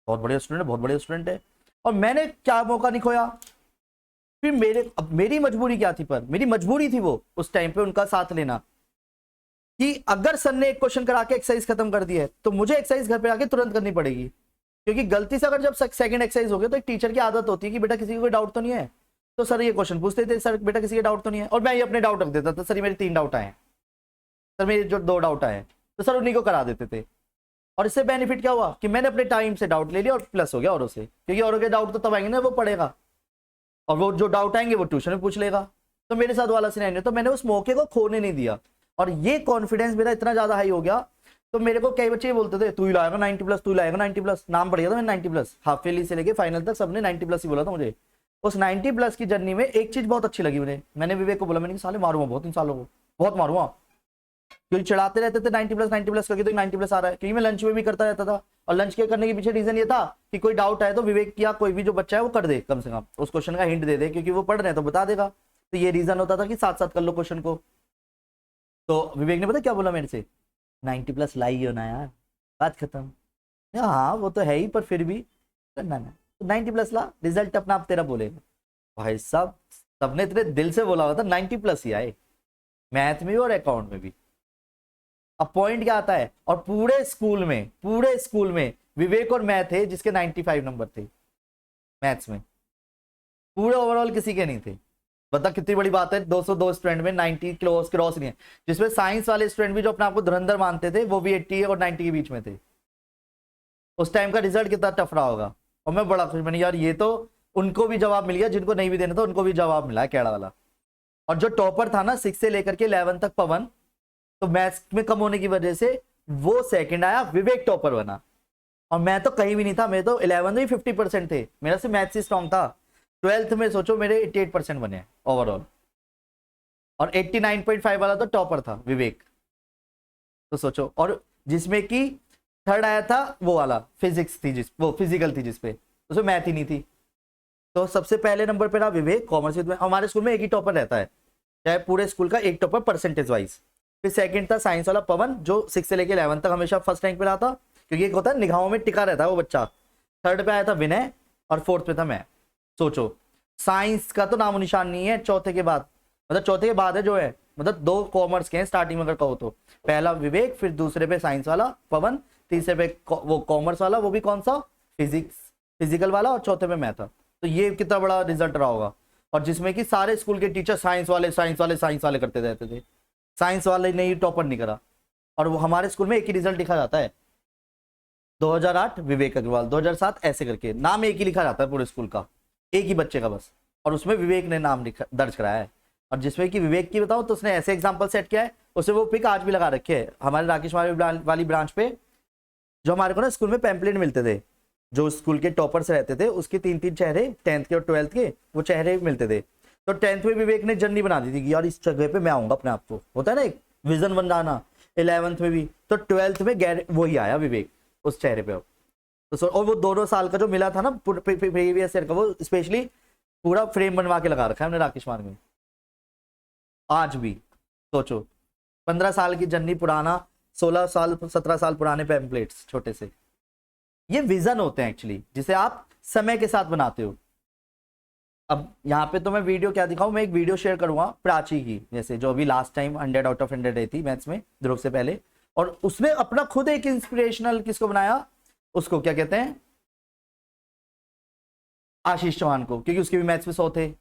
बहुत बढ़िया स्टूडेंट है, बहुत बढ़िया स्टूडेंट है। और मैंने क्या मौका नहीं खोया। फिर अब मेरी मजबूरी क्या थी, पर मेरी मजबूरी थी वो उस टाइम पे उनका साथ लेना, कि अगर सर ने एक क्वेश्चन करा के एक्सरसाइज खत्म कर दी है तो मुझे एक्सरसाइज घर पे आके तुरंत करनी पड़ेगी। क्योंकि गलती से अगर जब सेकंड एक्सरसाइज हो गया तो एक टीचर की आदत होती है कि बेटा किसी को कोई डाउट तो नहीं है, तो सर ये क्वेश्चन पूछते थे, सर बेटा किसी के डाउट तो नहीं है, और मैं ये अपने डाउट रख देता था, सर ये मेरे 3 डाउट आए हैं, सर मेरे जो 2 डाउट आए हैं, तो सर उन्हीं को करा देते थे। और इससे बेनिफिट क्या हुआ कि मैंने अपने टाइम से डाउट ले लिया और प्लस हो गया औरों से, क्योंकि औरों के डाउट तो तब आएंगे ना वो पढ़ेगा, और वो जो डाउट आएंगे वो ट्यूशन में पूछ लेगा। तो मेरे साथ वाला सिनेरियो, तो मैंने उस मौके को खोने नहीं दिया, और ये कॉन्फिडेंस मेरा इतना ज्यादा हाई हो गया। तो मेरे को कई बच्चे बोलते थे तू ही लाएगा 90+, तू लाएगा 90+, नाम पड़ गया था मैंने 90+, हाफ ईयरली से लेके फाइनल तक सबने 90+ ही बोला था मुझे। उस 90+ की जर्नी में एक चीज बहुत अच्छी लगी मुझे, मैंने विवेक को बोला, मैंने साले मारूंगा बहुत इन सालों को, बहुत मारूंगा, क्योंकि चढ़ाते रहते थे 90+ करके, तो 90+ आ रहा है, क्योंकि मैं लंच में भी करता रहता था। और लंच के करने के पीछे रीजन ये था कि कोई डाउट आए तो विवेक या कोई भी जो बच्चा है वो कर दे, कम से कम उस क्वेश्चन का हिंट दे दे, क्योंकि वो पढ़ रहे हैं तो बता देगा। तो ये रीजन होता था कि साथ साथ कर लो क्वेश्चन को। तो विवेक ने पता क्या बोला मेरे से, 90+ लाई हो ना यार, बात खत्म। हाँ वो तो है ही, पर फिर भी करना ना, तो 90+ ला, रिजल्ट अपना आप तेरा बोलेगा। भाई साहब सबने इतने दिल से बोला हुआ था 90+ ही आए, मैथ में भी और अकाउंट में भी। अब पॉइंट क्या आता है, और पूरे स्कूल में विवेक और मैं थे जिसके 95 नंबर थे मैथ्स में, पूरे ओवरऑल किसी के नहीं थे। बता कितनी बड़ी बात है, 202 स्टूडेंट में 90 क्रॉस नहीं है, जिसमें साइंस वाले स्टूडेंट भी जो अपने आप को धुरंधर मानते थे वो भी 80 और 90 के बीच में थे। उस टाइम का रिजल्ट कितना टफ रहा होगा। और मैं बड़ा खुश, मैंने यार ये तो उनको भी जवाब मिल गया, जिनको नहीं भी देना था उनको भी जवाब मिला है कैड़ा वाला। और जो टॉपर था ना 6 से लेकर के 11 तक पवन, तो मैथ्स में कम होने की वजह से वो सेकंड आया, विवेक टॉपर बना। और मैं तो कहीं भी नहीं था, मेरे तो 11 में 50% थे, मेरा से मैथ्स ही स्ट्रॉन्ग था। 12th में सोचो मेरे 88% बने ओवरऑल, और 89.5 वाला तो टॉपर था विवेक, तो सोचो। और जिसमें कि थर्ड आया था वो वाला फिजिक्स थी, वो फिजिकल थी जिसपे, उसमें मैथ ही नहीं थी। तो सबसे पहले नंबर पे रहा विवेक कॉमर्स में। हमारे स्कूल में एक ही टॉपर रहता है, चाहे पूरे स्कूल का एक टॉपर परसेंटेज वाइज। फिर सेकंड था साइंस वाला पवन, जो 6 से लेके 11 तक हमेशा फर्स्ट रैंक पे रहा था, क्योंकि एक होता है निगाहों में टिका रहता है वो बच्चा। थर्ड पे आया था विनय, और फोर्थ पे था मैं। सोचो साइंस का तो नामो निशान नहीं है चौथे के बाद, मतलब चौथे के बाद है जो है, मतलब 2 कॉमर्स के हैं स्टार्टिंग में अगर कहो तो, पहला विवेक, फिर दूसरे पे साइंस वाला पवन, तीसरे पे वो कॉमर्स वाला, वो भी कौन सा फिजिकल वाला, और चौथे पे मैं था। तो ये कितना बड़ा रिजल्ट रहा होगा। और जिसमें कि सारे स्कूल के टीचर साइंस वाले करते रहते थे, साइंस वाले ने ही टॉपर नहीं करा। और वो हमारे स्कूल में एक ही रिजल्ट लिखा जाता है, 2008 विवेक अग्रवाल, 2007 ऐसे करके नाम एक ही लिखा जाता है पूरे स्कूल का, एक ही बच्चे का बस, और उसमें विवेक ने नाम दर्ज कराया है। और जिसमें कि विवेक की बताऊं तो उसने ऐसे एग्जाम्पल सेट किया है, उसे वो पिक आज भी लगा रखे है हमारे राकेश वाली ब्रांच पे। जो हमारे को ना स्कूल में पैम्पलेट मिलते थे, जो स्कूल के टॉपर्स रहते थे उसके 3-3 चेहरे, 10th के और 12th के वो चेहरे मिलते थे। तो 10th में विवेक ने जर्नी बना दी थी कि यार इस जगह पे मैं आऊंगा अपने आप को, होता है ना एक विजन बनाना। 11th में भी, तो 12th में वही आया विवेक उस चेहरे पे। तो और वो 2 साल का जो मिला था ना प्रीवियस ईयर का, वो स्पेशली पूरा फ्रेम बनवा के लगा रखा है हमने राकेश मार्ग में आज भी। सोचो 15 साल की जर्नी पुराना, 16 साल 17 साल पुराने पैम्पलेट्स छोटे से, ये विजन होते हैं एक्चुअली, जिसे आप समय के साथ बनाते हो। अब यहाँ पे तो मैं वीडियो क्या दिखाऊं, मैं एक वीडियो शेयर करूंगा प्राची की, जैसे जो अभी लास्ट टाइम 100 आउट ऑफ 100 रही थी मैथ्स में ध्रुव से पहले, और उसने अपना खुद एक इंस्पिरेशनल किसको बनाया, उसको क्या कहते हैं, आशीष चौहान को, क्योंकि उसके भी मैथ्स में 100 थे।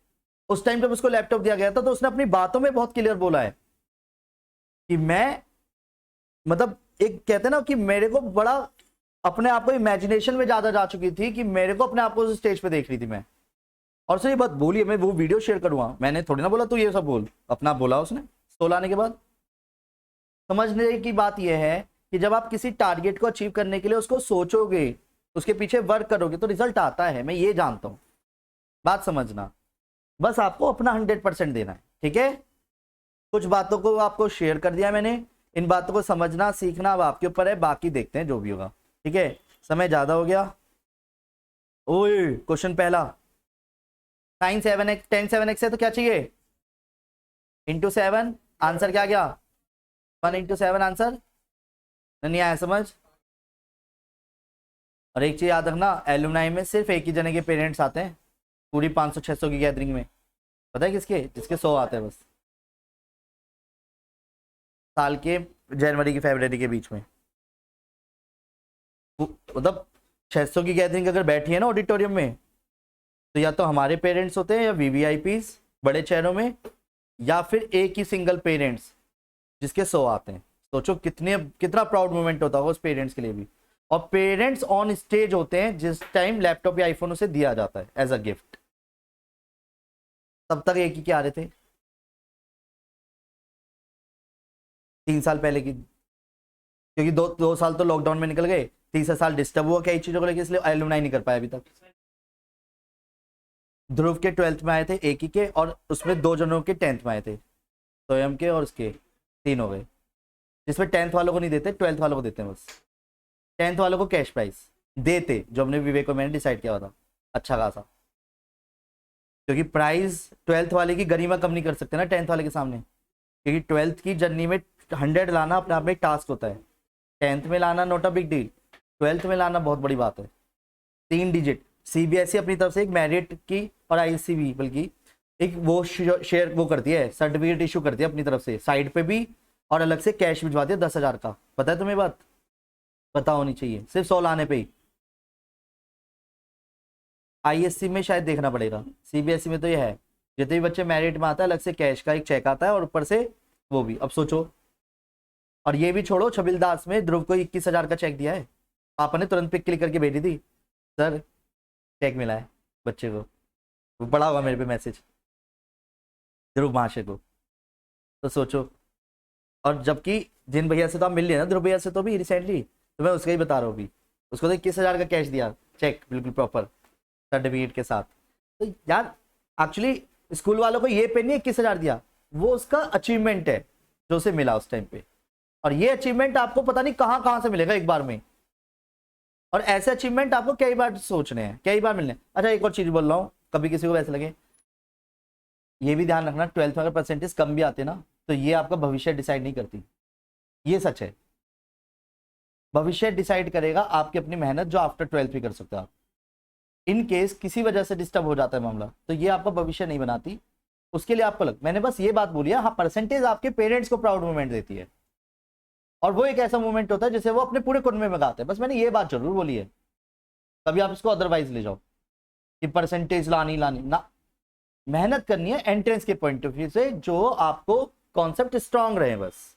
उस टाइम जब उसको लैपटॉप दिया गया था तो उसने अपनी बातों में बहुत क्लियर बोला है कि मैं, मतलब एक कहते हैं ना कि मेरे को बड़ा अपने आप को इमेजिनेशन में ज्यादा जा चुकी थी कि मेरे को अपने आप को स्टेज पे देख रही थी मैं, और उसने ये बात बोली है, मैं वो वीडियो शेयर करूंगा, मैंने थोड़ी ना बोला तू ये सब बोल, अपना बोला उसने 16 आने के बाद। समझने की बात यह है कि जब आप किसी टारगेट को अचीव करने के लिए उसको सोचोगे, उसके पीछे वर्क करोगे तो रिजल्ट आता है, मैं ये जानता हूं, बात समझना, बस आपको अपना 100% देना है, ठीक है। कुछ बातों को आपको शेयर कर दिया मैंने, इन बातों को समझना सीखना अब आपके ऊपर है, बाकी देखते हैं जो भी होगा, ठीक है। समय ज्यादा हो गया। ओए क्वेश्चन पहला, साइन 7x 10 7x है तो क्या चाहिए, इंटू 7, आंसर क्या गया 1 इंटू 7 आंसर, नहीं आया समझ। और एक चीज याद रखना, एलुमनाई में सिर्फ एक ही जने के पेरेंट्स आते हैं पूरी 500-600 की गैदरिंग में, पता है किसके, जिसके 100 आते हैं बस, साल के जनवरी की फरवरी के बीच में, मतलब 600 की गैदरिंग अगर बैठी है ना ऑडिटोरियम में, तो या तो हमारे पेरेंट्स होते हैं या वीवीआईपीस बड़े शहरों में, या फिर एक ही सिंगल पेरेंट्स जिसके 100 आते हैं। सोचो कितना प्राउड मोमेंट होता होगा उस पेरेंट्स के लिए भी। और पेरेंट्स ऑन स्टेज होते हैं जिस टाइम लैपटॉप या आईफोन उसे दिया जाता है एज अ गिफ्ट। तब तक एक ही के आ रहे थे 3 साल पहले की, क्योंकि दो साल तो लॉकडाउन में निकल गए, तीसरा साल डिस्टर्ब हुआ कई चीजों को लेकर, इसलिए एलुमनाई नहीं कर पाया अभी तक। ध्रुव के 12th में आए थे एक ही के, और उसमें 2 जनों के 10th में आए थे, स्वयं के और उसके 3 हो गए, जिसमें 10th वालों को नहीं देते, 12th वालों को देते हैं बस। 10th वालों को कैश प्राइस देते, जो हमने विवेक को मैंने डिसाइड किया था अच्छा खासा, क्योंकि प्राइस 12th वाले की गरिमा कम नहीं कर सकते ना 10th वाले के सामने, क्योंकि 12th की जर्नी में 100 लाना अपने आप में एक टास्क होता है, 10th में लाना not a big deal, 12th में लाना बहुत बड़ी बात है। 3 डिजिट सीबीएसई अपनी तरफ से एक मेरिट की, और आईसीबी बल्कि एक वो शेयर वो करती है, सर्टिफिकेट इशू करती है अपनी तरफ से साइड पे भी, और अलग से कैश भिजवाती है 10,000 का, पता है तुम्हें बात, पता होनी चाहिए, सिर्फ 100 लाने पे ही। आईएससी में शायद देखना पड़ेगा, सीबीएसई में तो ये है, जितने भी बच्चे मेरिट में आता है अलग से कैश का एक चेक आता है, और ऊपर से वो भी। अब सोचो, और ये भी छोड़ो, छबिल दास में ध्रुव को 21,000 का चेक दिया है, पापा ने तुरंत पिक क्लिक करके भेजी थी, सर चेक मिला है बच्चे को, वो पड़ा हुआ मेरे पे मैसेज ध्रुव महाशय को, तो सोचो। और जबकि जिन भैया से तो आप मिल लिए ना, ध्रुव भैया से तो भी रिसेंटली, तो मैं उसका ही बता रहा हूँ अभी, उसको तो 21,000 का कैश दिया, चेक बिल्कुल प्रॉपर सर्टिफिकेट के साथ। तो यार एक्चुअली स्कूल वालों को ये पे नहीं 21,000 दिया, वो उसका अचीवमेंट है जो उसे मिला उस टाइम पे, और ये अचीवमेंट आपको पता नहीं कहाँ कहाँ से मिलेगा एक बार में, और ऐसे अचीवमेंट आपको कई बार सोचने हैं, कई बार मिलने। अच्छा एक और चीज बोल रहा हूँ, कभी किसी को वैसे लगे, ये भी ध्यान रखना 12th में अगर परसेंटेज कम भी आते ना, तो ये आपका भविष्य डिसाइड नहीं करती, ये सच है। भविष्य डिसाइड करेगा आपकी अपनी मेहनत, जो आफ्टर 12th भी कर सकते हो आप। इन केस किसी वजह से डिस्टर्ब हो जाता है मामला, तो ये आपका भविष्य नहीं बनाती, उसके लिए आपको मैंने बस ये बात बोली है, हाँ परसेंटेज आपके पेरेंट्स को प्राउड मोमेंट देती है, और वो एक ऐसा मोमेंट होता है जिसे वो अपने पूरे कुन में मंगाते हैं, बस मैंने ये बात जरूर बोली है, तभी आप इसको अदरवाइज ले जाओ कि परसेंटेज लानी ना, मेहनत करनी है एंट्रेंस के पॉइंट ऑफ व्यू से, जो आपको कॉन्सेप्ट स्ट्रांग रहे बस,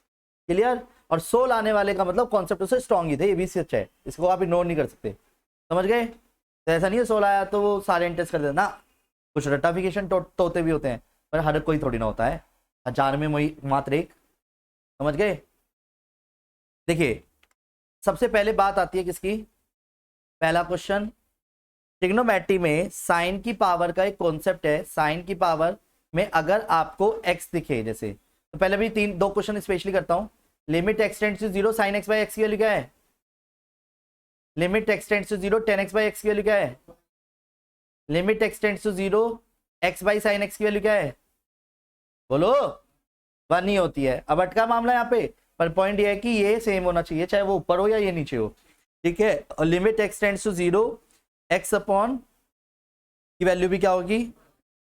क्लियर। और 100 लाने वाले का मतलब कॉन्सेप्ट उसे स्ट्रांग ही थे, ये भी सच है, इसको आप इग्नोर नहीं कर सकते, समझ गए। तो ऐसा नहीं है 100 लाया तो वो सारे एंट्रेंस कर देना ना, कुछ रटाफिकेशन तोते भी होते हैं, पर हर कोई थोड़ी ना होता है, 1000 में मात्र एक, समझ गए। देखिए सबसे पहले बात आती है किसकी, पहला क्वेश्चन, ट्रिग्नोमेट्री में साइन की पावर का एक कॉन्सेप्ट है, साइन की पावर में अगर आपको x दिखे जैसे, तो पहले भी 2 क्वेश्चन स्पेशली करता हूं। Limit x tends to 0 sine x by x की वैल्यू क्या है, limit x tends to 0 tan x by x की वैल्यू क्या है, limit x tends to 0 x by sine x की वैल्यू क्या है, बोलो 1 ही होती है। अब अटका मामला यहाँ पे, पर पॉइंट ये है कि ये सेम होना चाहिए, चाहे वो ऊपर हो या ये नीचे हो, ठीक है। और limit x tends to 0, x upon की वैल्यू भी क्या होगी,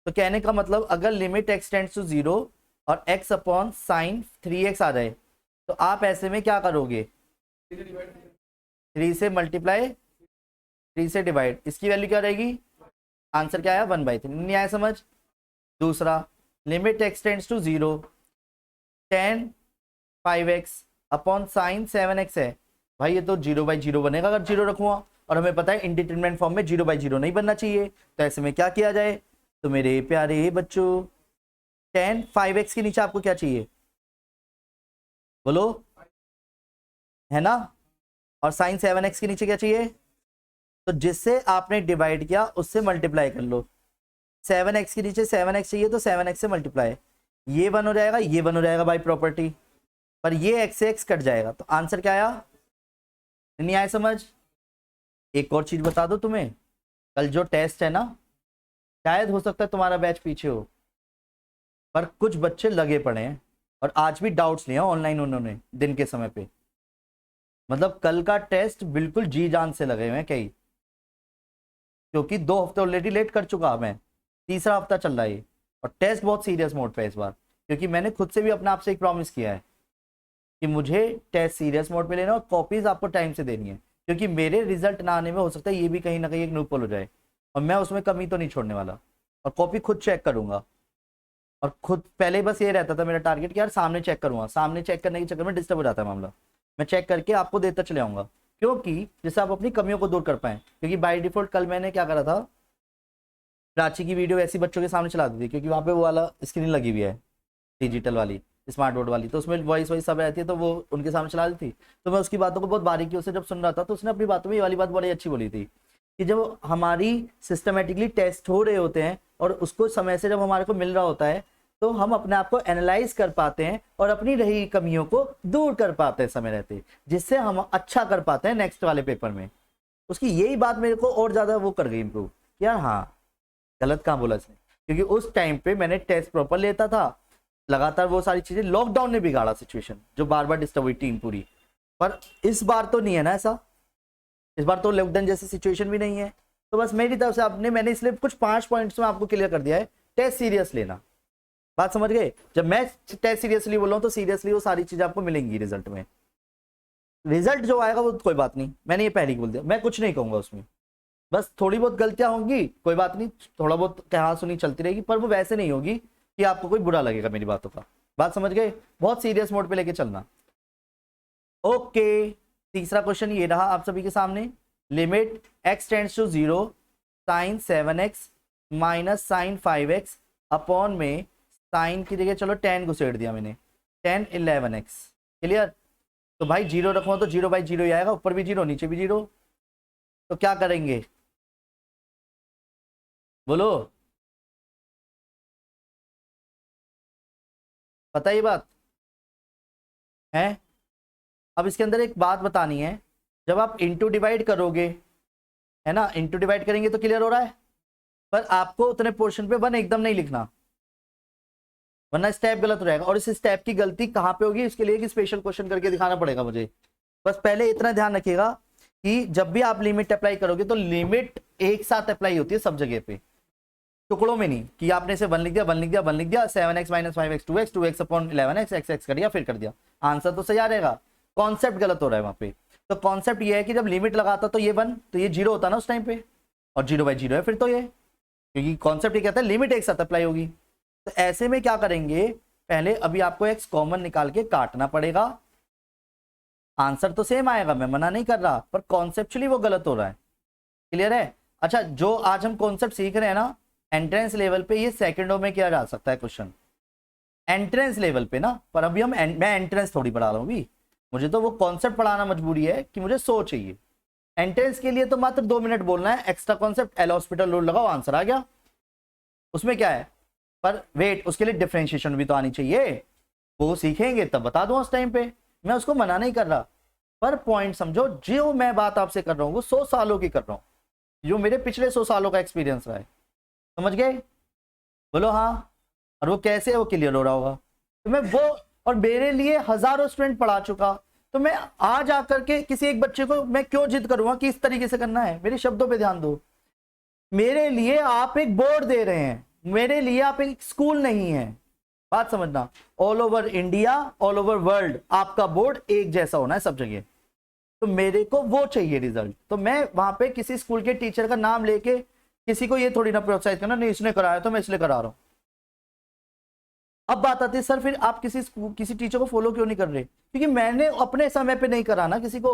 तो कहने का मतलब अगर लिमिट x टेंड्स टू 0 और x अपॉन साइन 3x आ जाए, तो आप ऐसे में क्या करोगे, 3 से मल्टीप्लाई 3 से डिवाइड, इसकी वैल्यू क्या रहेगी, आंसर क्या आया 1/3। नहीं आया समझ। दूसरा, limit x tends to 0 tan 5x upon sine 7x है, भाई ये तो 0/0 बनेगा अगर 0 रखूंगा, और हमें पता है इंडिटरमिनेंट फॉर्म में 0/0 नहीं बनना चाहिए, तो ऐसे में क्या किया जाए, तो मेरे प्यारे बच्चों tan 5x के नीचे आपको क्या चाहिए, बोलो, है ना, और साइन 7x के नीचे क्या चाहिए, तो जिससे आपने डिवाइड किया उससे मल्टीप्लाई कर लो। 7x के नीचे 7x चाहिए तो 7x से मल्टीप्लाई, ये 1 हो जाएगा, ये 1 हो जाएगा बाय प्रॉपर्टी, पर ये x से x कट जाएगा, तो आंसर क्या आया, नहीं आया समझ। एक और चीज बता दो तुम्हें, कल जो टेस्ट है ना, शायद हो सकता है तुम्हारा बैच पीछे हो, पर कुछ बच्चे लगे पड़े हैं और आज भी डाउट्स लिया ऑनलाइन उन्होंने दिन के समय पे, मतलब कल का टेस्ट बिल्कुल जी जान से लगे हुए हैं कई, क्योंकि 2 हफ्ते ऑलरेडी लेट कर चुका मैं, तीसरा हफ्ता चल रहा है, और टेस्ट बहुत सीरियस मोड पे इस बार, क्योंकि मैंने खुद से भी अपने आप से एक प्रॉमिस किया है कि मुझे टेस्ट सीरियस मोड पे लेना और कॉपीज आपको टाइम से देनी है, क्योंकि मेरे रिजल्ट ना आने में हो सकता है ये भी कहीं ना कहीं एक लूपहोल हो जाए, और मैं उसमें कमी तो नहीं छोड़ने वाला, और कॉपी खुद चेक करूंगा। और खुद पहले बस ये रहता था मेरा टारगेट कि यार सामने चेक करूंगा, सामने चेक करने के चक्कर में डिस्टर्ब हो जाता है मामला, मैं चेक करके आपको देता चले आऊंगा, क्योंकि जिससे आप अपनी कमियों को दूर कर पाएं। क्योंकि बाय डिफॉल्ट कल मैंने क्या करा था, प्राची की वीडियो ऐसी बच्चों के सामने चला दी थी, क्योंकि वहाँ पे वो वाला स्क्रीन लगी हुई है डिजिटल वाली, स्मार्ट बोर्ड वाली, तो उसमें वॉइस वॉइस सब रहती है, तो वो उनके सामने चला दी थी, तो मैं उसकी बातों को बहुत बारीकियों से जब सुन रहा था, तो उसने अपनी बातों में ये वाली बात बड़ी अच्छी बोली थी कि जब हमारी सिस्टमेटिकली टेस्ट हो रहे होते हैं और उसको समय से जब हमारे को मिल रहा होता है, तो हम अपने आप को एनालाइज कर पाते हैं और अपनी रही कमियों को दूर कर पाते हैं समय रहते, जिससे हम अच्छा कर पाते हैं नेक्स्ट वाले पेपर में। उसकी यही बात मेरे को और ज्यादा वो कर गई इम्प्रूव, यार हाँ गलत कहाँ बोला इसने, क्योंकि उस टाइम पे मैंने टेस्ट प्रॉपर लेता था लगातार, वो सारी चीजें, लॉकडाउन ने बिगाड़ा सिचुएशन, जो बार बार डिस्टर्ब हुई टीम पूरी, पर इस बार तो नहीं है ना ऐसा, इस बार तो लॉकडाउन जैसी सिचुएशन भी नहीं है, तो बस मेरी तरफ से आपने, मैंने इसलिए कुछ 5 पॉइंट्स में आपको क्लियर कर दिया है, टेस्ट सीरियस लेना, बात समझ गए। जब मैं टेस्ट सीरियसली बोल रहा हूं तो सीरियसली वो सारी चीजें आपको मिलेंगी रिजल्ट में, रिजल्ट जो आएगा वो कोई बात नहीं, मैंने ये पहले ही बोल दिया, मैं कुछ नहीं कहूंगा उसमें, बस थोड़ी बहुत गलतियां होंगी कोई बात नहीं, थोड़ा बहुत कहा सुनी चलती रहेगी, पर वो वैसे नहीं होगी कि आपको कोई बुरा लगेगा मेरी बातों का, बात समझ गए, बहुत सीरियस मोड पे लेके चलना। ओके, तीसरा क्वेश्चन ये रहा आप सभी के सामने, limit x tends to 0 sine 7x minus sine 5x upon में साइन की जगह चलो 10 घुसेड़ दिया मैंने, tan 11x, क्लियर। तो भाई 0 रखो तो 0/0 ही आएगा, ऊपर भी 0 नीचे भी 0, तो क्या करेंगे बोलो, पता ही बात है। अब इसके अंदर एक बात बतानी है, जब आप इंटू डिवाइड करोगे, है ना, इंटू डिवाइड करेंगे तो क्लियर हो रहा है, पर आपको उतने पोर्शन पे 1 एकदम नहीं लिखना, वरना स्टेप गलत हो जाएगा, और इस स्टेप की गलती कहाँ पे होगी, इसके लिए एक स्पेशल क्वेश्चन करके दिखाना पड़ेगा मुझे। बस पहले इतना ध्यान रखिएगा कि जब भी आप लिमिट अप्लाई करोगे तो लिमिट एक साथ अप्लाई होती है सब जगह पे, टुकड़ों में नहीं कि आपने इसे 1 लिख दिया 1 लिख दिया 1 लिख दिया, 7x minus 5x 2x 2x upon 11x x कर दिया फिर कर दिया, आंसर तो सही आ रहेगा, कॉन्सेप्ट गलत हो रहा है वहां पे। तो कॉन्सेप्ट ये है कि जब लिमिट लगाता तो ये 1, तो ये 0 होता ना उस टाइम पे, और 0/0 है फिर तो ये, क्योंकि कॉन्सेप्ट ये कहता है लिमिट एक साथ अप्लाई होगी। तो ऐसे में क्या करेंगे, पहले अभी आपको x कॉमन निकाल के काटना पड़ेगा, आंसर तो सेम आएगा, मैं मना नहीं कर रहा, पर कॉन्सेप्चुअली वो गलत हो रहा है, क्लियर है। अच्छा, जो आज हम कॉन्सेप्ट सीख रहे हैं ना एंट्रेंस लेवल पे, ये सेकंडों में किया जा सकता है क्वेश्चन, एंट्रेंस लेवल पे ना, पर अभी हम मैं एंट्रेंस थोड़ी पढ़ा रहा हूँ अभी, मुझे तो वो कॉन्सेप्ट पढ़ाना मजबूरी है कि मुझे 100 चाहिए, एंट्रेंस के लिए तो मात्र 2 मिनट बोलना है, extra concept L hospital rule लगाओ, आंसर आ गया, उसमें क्या है। पर वेट, उसके लिए डिफरेंशिएशन भी तो आनी चाहिए, वो सीखेंगे तब बता दूं उस टाइम पे, मैं उसको मना नहीं कर रहा, पर पॉइंट समझो, जो मैं बात आपसे कर रहा हूँ वो 100 सालों की कर रहा हूँ, जो मेरे पिछले 100 सालों का एक्सपीरियंस रहा है, समझ गए, बोलो हाँ। और वो कैसे वो क्लियर हो रहा होगा, तो मैं वो, और मेरे लिए हजारों स्टूडेंट पढ़ा चुका, तो मैं आज आकर के किसी एक बच्चे को मैं क्यों जिद करूंगा कि इस तरीके से करना है। मेरे शब्दों पे ध्यान दो। मेरे लिए आप एक बोर्ड दे रहे हैं, मेरे लिए आप एक स्कूल नहीं है। बात समझना, all over India, all over world आपका बोर्ड एक जैसा होना है सब जगह। तो मेरे को वो चाहिए रिजल्ट। तो मैं वहां पे किसी स्कूल के टीचर का नाम लेके किसी को ये थोड़ी ना प्रोत्साहित करना, नहीं इसने कराया तो मैं इसलिए करा रहा हूं। अब बात आती है सर फिर आप किसी टीचर को फॉलो क्यों नहीं कर रहे? क्योंकि मैंने अपने समय पे नहीं करा ना किसी को,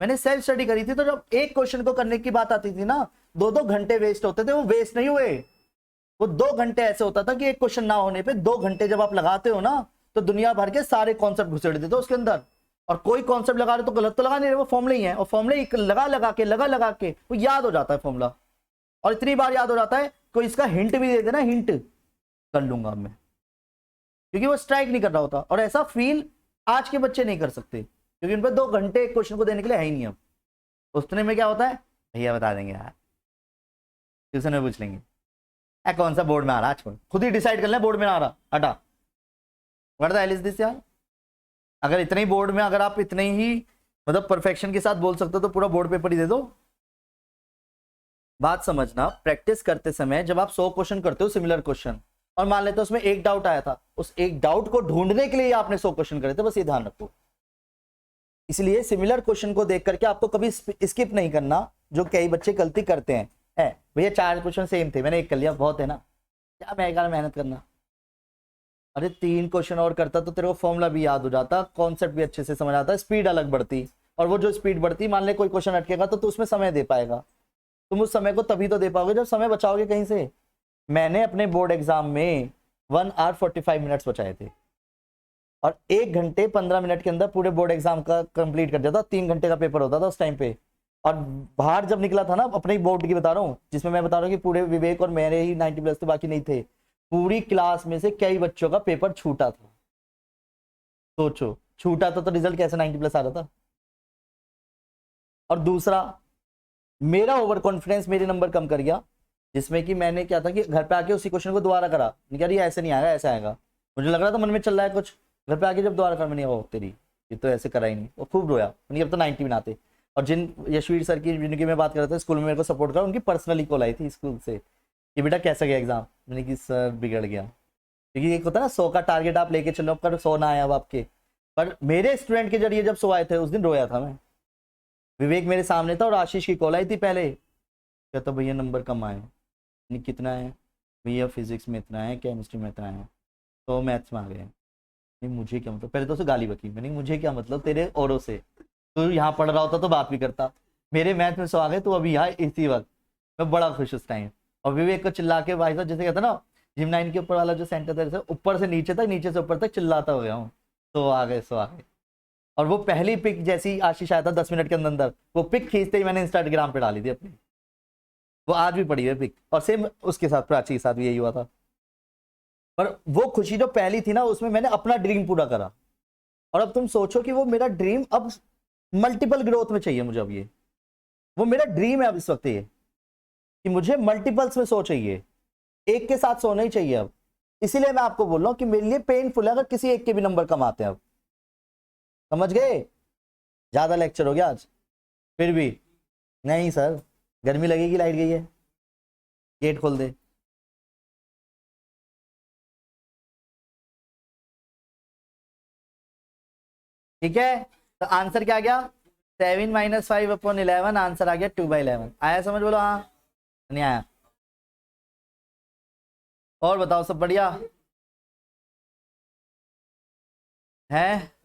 मैंने सेल्फ स्टडी करी थी। तो जब एक क्वेश्चन को करने की बात आती थी ना, 2-2 घंटे वेस्ट होते थे। वो वेस्ट नहीं हुए, वो 2 घंटे ऐसे होता था कि एक क्वेश्चन ना होने पे 2 घंटे जब आप लगाते हो ना, तो दुनिया भर के सारे कॉन्सेप्ट घुसेड़ देते हो उसके अंदर। और कोई कॉन्सेप्ट लगा रहे तो गलत तो लगा नहीं रहे, वो फॉर्मूले ही है, और फॉर्मूले लगा के वो याद हो जाता है फॉर्मूला। और इतनी बार याद हो जाता है, कोई इसका हिंट भी दे देना, हिंट कर लूंगा मैं, क्योंकि वो स्ट्राइक नहीं कर रहा होता। और ऐसा फील आज के बच्चे नहीं कर सकते, क्योंकि उन पर 2 घंटे एक क्वेश्चन को देने के लिए है ही नहीं। अब उतने में क्या होता है, भैया बता देंगे यार, ट्यूशन में पूछ लेंगे, कौन सा बोर्ड में आ रहा है, खुद ही डिसाइड कर ले बोर्ड में आ रहा, हटा। What the hell is this यार। अगर इतने ही बोर्ड में, अगर आप इतने ही मतलब परफेक्शन के साथ बोल सकते हो तो पूरा बोर्ड पेपर ही दे दो। बात समझना, प्रैक्टिस करते समय जब आप 100 क्वेश्चन करते हो सिमिलर क्वेश्चन, और मान लेते हो उसमें एक डाउट आया था, उस एक डाउट को ढूंढने के लिए आपने 100 क्वेश्चन करे थे, बस ये ध्यान रखो। इसलिए सिमिलर क्वेश्चन को देख करके आपको कभी स्किप नहीं करना, जो कई बच्चे गलती करते हैं। है भैया 4 क्वेश्चन सेम थे, मैंने एक कर लिया, बहुत है ना, क्या मैं मेहनत करना। अरे 3 क्वेश्चन और करता तो तेरे को फॉर्मूला भी याद हो जाता, कॉन्सेप्ट भी अच्छे से समझ आता, स्पीड अलग बढ़ती। और वो जो स्पीड बढ़ती, मान ले कोई क्वेश्चन अटकेगा तो तू उसमें समय दे पाएगा। तुम उस समय को तभी तो दे पाओगे जब समय बचाओगे कहीं से। मैंने अपने बोर्ड एग्जाम में 1 आवर 45 मिनट्स बचाए थे, और 1 घंटे 15 मिनट के अंदर पूरे बोर्ड एग्जाम का कंप्लीट कर दिया था। 3 घंटे का पेपर होता था उस टाइम पे। और बाहर जब निकला था ना, अपने बोर्ड की बता रहा हूँ, जिसमें मैं बता रहा हूँ कि पूरे विवेक और मेरे ही 90 प्लस थे, बाकी नहीं थे। पूरी क्लास में से कई बच्चों का पेपर छूटा था। सोचो, छूटा था तो रिजल्ट कैसे 90 प्लस आ रहा था। और दूसरा, मेरा ओवर कॉन्फिडेंस मेरे नंबर कम कर गया, जिसमें कि मैंने क्या था कि घर पे आके उसी क्वेश्चन को दोबारा करा, ये ऐसे नहीं आएगा, ऐसे आएगा। मुझे लग रहा था मन में चल रहा है कुछ, घर पे आके जब दोबारा कर, मैंने ओ तेरी, ये तो ऐसे करा ही नहीं, और खूब रोया। अब तो 90 में आते। और जिन यशवीर सर की, जिनकी मैं बात कर रहा था स्कूल में मेरे को सपोर्ट करा, उनकी पर्सनली कॉल आई थी स्कूल से कि बेटा कैसा गया एग्जाम। मैंने कि सर बिगड़ गया, क्योंकि एक होता है ना 100 का टारगेट आप लेके चलो, पर 100 ना आया अब आपके। पर मेरे स्टूडेंट के जरिए जब 100 आए थे, उस दिन रोया था मैं। विवेक मेरे सामने था और आशीष की कॉल आई थी पहले, कहता भैया नंबर कम आए। नहीं कितना है भैया, फिजिक्स में इतना है, केमिस्ट्री में इतना है, तो मैथ्स में आ गए। नहीं मुझे क्या मतलब, पहले तो उसे गाली बकी, मैंने मुझे क्या मतलब तेरे औरों से, तो यहाँ पढ़ रहा होता तो बात भी करता। मेरे मैथ में 100 आ गए तो अभी यहाँ इसी वक्त मैं बड़ा खुश उस टाइम। और विवेक को चिल्ला के भाई साहब, जैसे कहता ना जिम 9 के ऊपर वाला जो सेंटर था, ऊपर से नीचे तक, नीचे से ऊपर तक चिल्लाता हो गया हूँ, 100 आ गए 100 आ गए। और वो पहली पिक जैसी आशीष आया था 10 मिनट के अंदर अंदर, वो पिक खींचते ही मैंने इंस्टाग्राम पे डाली थी अपनी, वो आज भी पड़ी है पिक। और सेम उसके साथ, प्राची के साथ भी यही हुआ था। पर वो खुशी जो पहली थी ना, उसमें मैंने अपना ड्रीम पूरा करा। और अब तुम सोचो कि वो मेरा ड्रीम अब मल्टीपल ग्रोथ में चाहिए मुझे। अब ये वो मेरा ड्रीम है अब इस वक्त, ये कि मुझे मल्टीपल्स में सो चाहिए, एक के साथ सो नहीं चाहिए अब। इसीलिए मैं आपको बोल रहा हूं कि मेरे लिए पेनफुल है अगर किसी एक के भी नंबर कम आते हैं। अब समझ गए? ज्यादा लेक्चर हो गया आज। फिर भी नहीं सर, गर्मी लगेगी, लाइट गई है, गेट खोल दे। ठीक है, तो आंसर क्या आ गया, 7 - 5/11, आंसर आ गया 2/11। आया समझ? बोलो हाँ, नहीं आया? और बताओ, सब बढ़िया है?